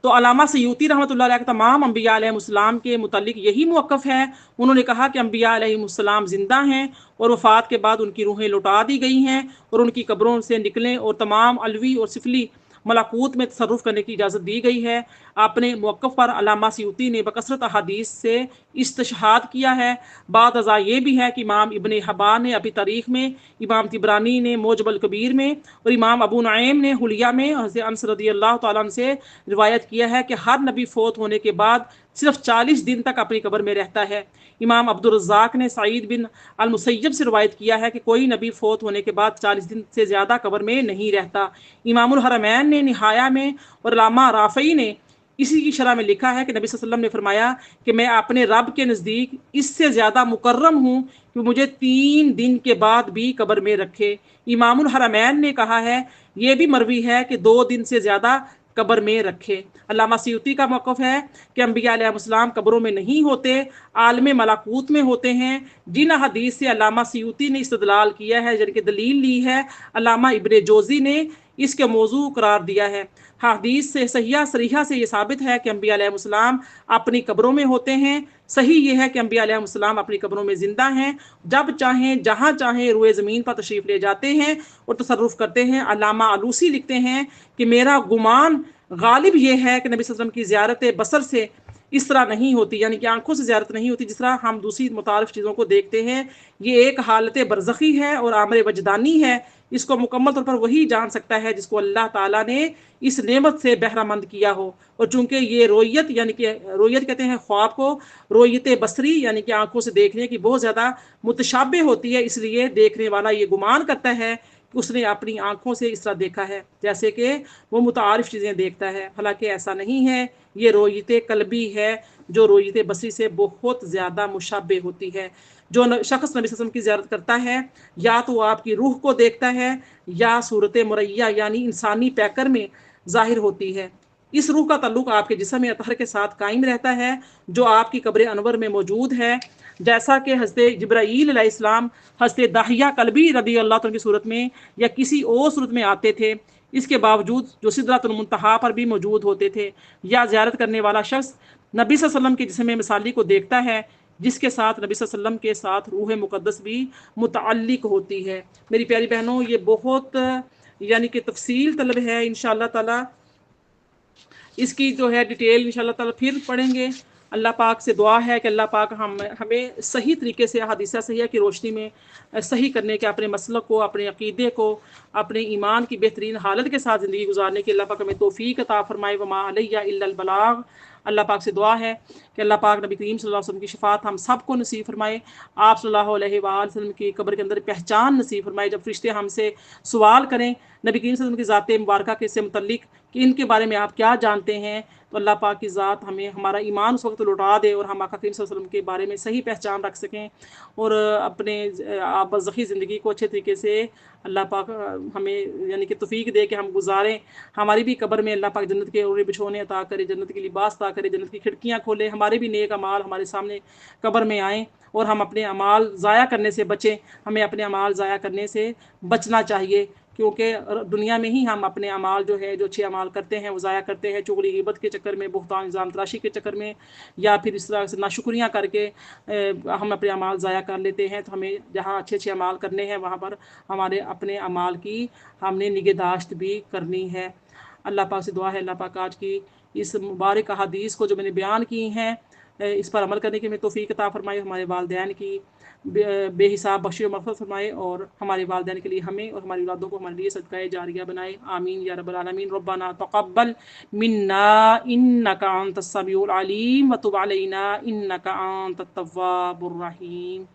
तो अल्लामा सयूती रहमतुल्लाह अलैह तमाम अम्बिया अलैहिस्सलाम के मुतालिक यही मौक़िफ़ है। उन्होंने कहा कि अम्बिया अलैहिस्सलाम ज़िंदा हैं और वफ़ात के बाद उनकी रूहें लौटा दी गई हैं और उनकी कब्रों से निकलें और तमाम अलवी और सिफली मलाकूत में तसर्रुफ़ करने की इजाज़त दी गई है। अपने मौक़िफ़ पर अल्लामा सयूती ने बकसरत अहादीस से इस्तिशहाद किया है। बाद अज़ा ये भी है कि इमाम इब्न हिब्बान ने अपनी तारीख़ में, इमाम तिबरानी ने मोजबल कबीर में और इमाम अबू नईम ने हुलिया में हज़रत अनस रज़ियल्लाहु तआला अन्हु से रिवायत किया है कि हर नबी फ़ौत होने के बाद सिर्फ 40 दिन तक अपनी कब्र में रहता है। इमाम अब्दुल रज़्ज़ाक़ ने सईद बिन अल मुसय्यब से रिवायत किया है कि कोई नबी फ़ौत होने के बाद 40 दिन से ज़्यादा कब्र में नहीं रहता। इमामुल हरमैन ने निहाया में और अल्लामा राफ़ई ने इसी की शरह में लिखा है कि नबी सल्लल्लाहु अलैहि वसल्लम ने फरमाया कि मैं अपने रब के नज़दीक इससे ज़्यादा मुकर्रम हूँ कि मुझे 3 दिन के बाद भी कब्र में रखे। इमामुल हरमैन ने कहा है, ये भी मरवी है कि 2 दिन से ज़्यादा कब्र में रखे। अल्लामा सयूती का मौक़िफ़ है कि अंबिया अलैहिस्सलाम कब्रों में नहीं होते, आलम मलाकूत में होते हैं। जिन हदीस से अल्लामा सयूती ने इस्तदलाल किया है, यानी कि दलील ली है, अल्लामा इब्न जोज़ी ने इसके मौजू करार दिया है। हदीस से सहिया सरीहा से ये साबित है कि अंबिया अलैहिस्सलाम अपनी कब्रों में होते हैं। सही ये है कि अंबिया अलैहिस्सलाम अपनी कब्रों में ज़िंदा हैं, जब चाहें जहाँ चाहें रुए ज़मीन पर तशरीफ़ ले जाते हैं और तसर्रुफ़ करते हैं। अल्लामा आलूसी लिखते हैं कि मेरा गुमान गालिब ये है कि नबी सल्लल्लाहु अलैहि वसल्लम की ज़ियारत बसर से इस तरह नहीं होती, यानी कि आंखों से ज़ियारत नहीं होती जिस तरह हम दूसरी मुतारिफ चीज़ों को देखते हैं। ये एक हालत बरज़खी है और आमर वजदानी है। इसको मुकम्मल तौर पर वही जान सकता है जिसको अल्लाह ताला ने इस नेमत से बहरामंद किया हो। और चूंकि ये रोयत, यानी कि रोयत कहते हैं ख्वाब को, रोयत बसरी यानी कि आंखों से देखने की बहुत ज़्यादा मुतशाबे होती है, इसलिए देखने वाला ये गुमान करता है कि उसने अपनी आंखों से इस तरह देखा है जैसे कि वो मुतारिफ चीज़ें देखता है। हालांकि ऐसा नहीं है, ये रोयत कल्बी है जो रोयत बसरी से बहुत ज़्यादा मुशाबे होती है। जो शख्स नबी सल्लल्लाहु अलैहि वसल्लम की ज़ियारत करता है, या तो वो आपकी रूह को देखता है या सूरत मुरैया यानी इंसानी पैकर में ज़ाहिर होती है। इस रूह का ताल्लुक आपके जिस्म अतहर के साथ कायम रहता है जो आपकी कब्र अनवर में मौजूद है। जैसा कि हज़रत जिब्राईल अलैहिस्सलाम हज़रत दाहिया कल्बी रदी अल्लाह तआला की सूरत में या किसी और सूरत में आते थे, इसके बावजूद जो सिदरतुल मुंतहा पर भी मौजूद होते थे। या ज़ियारत करने वाला शख्स नबी सल्लल्लाहु अलैहि वसल्लम के जिस्म मिसाली को देखता है, जिसके साथ नबी सल्लल्लाहु अलैहि वसल्लम के साथ रूह मुक़द्दस भी मुतअल्लिक़ होती है। मेरी प्यारी बहनों, ये बहुत यानी कि तफसील तलब है। इंशाअल्लाह ताला इसकी जो है डिटेल इंशाअल्लाह ताला फिर पढ़ेंगे। अल्लाह पाक से दुआ है कि अल्लाह पाक हमें सही तरीके से हदीसा सहिया की रोशनी में सही करने के, अपने मसलक को, अपने अकीदे को, अपने ईमान की बेहतरीन हालत के साथ ज़िंदगी गुजारने की अल्लाह पाक हमें तौफ़ीक अता फ़रमाए। व मा अलैया इल्लल बलाग। अल्लाह पाक से दुआ है कि अल्लाह पाक नबी करीम सल्लल्लाहु अलैहि वसल्लम की शफ़ाअत हम सबको नसीब फरमाए। आप सल्लल्लाहु अलैहि वसल्लम की कब्र के अंदर पहचान नसीब फरमाए। जब फरिश्ते हमसे सवाल करें नबी करीम सल्लल्लाहु अलैहि वसल्लम की ज़ात मुबारका के से मुतल्लिक कि इनके बारे में आप क्या जानते हैं, तो अल्लाह पाक की ज़ात हमें हमारा ईमान उस वक्त लौटा दे और हम आका करीम सल्लल्लाहु अलैहि वसल्लम के बारे में सही पहचान रख सकें और अपने बरज़खी ज़िंदगी को अच्छे तरीके से अल्लाह पाक हमें यानी कि तौफ़ीक दे कि हम गुजारें। हमारी भी कब्र में अल्लाह पाक जन्नत के ओढ़े बिछौने अता करे, जन्नत के लिबास अता करे, जन्नत की खिड़कियाँ खोले, हमारे भी नेक अमाल हमारे सामने कब्र में आएँ और हम अपने अमाल ज़ाया करने से बचें। हमें अपने अमाल ज़ाया करने से बचना चाहिए, क्योंकि दुनिया में ही हम अपने अमाल जो है, जो अच्छे अमाल करते हैं वो ज़ाया करते हैं, चुगली ग़ीबत के चक्कर में, बुहतान इल्ज़ाम तराशी के चक्कर में, या फिर इस तरह से नाशुक्रियाँ करके हम अपने अमाल ज़ाया कर लेते हैं। तो हमें जहाँ अच्छे अच्छे अमाल करने हैं वहाँ पर हमारे अपने अमाल की हमने निगहदाश्त भी करनी है। अल्लाह पाक से दुआ है अल्लाह पाक आज की इस मुबारक हदीस को जो मैंने बयान की हैं इस पर अमल करने की हमें तौफ़ीक अता फ़रमाए। हमारे वालिदैन की बेहिसाब बख्शिश और मग़फ़िरत फ़रमाए और हमारे वालिदैन के लिए हमें और हमारी औलादों को हमारे लिए सदक़ाए जारिया बनाए। आमीन या रब्बल आलमीन। रब्बना तक़ब्बल मिन्ना इन्नका अंतस समीउल अलीम व तुब अलैना इन्नका अंतत तव्वाबुर रहीम।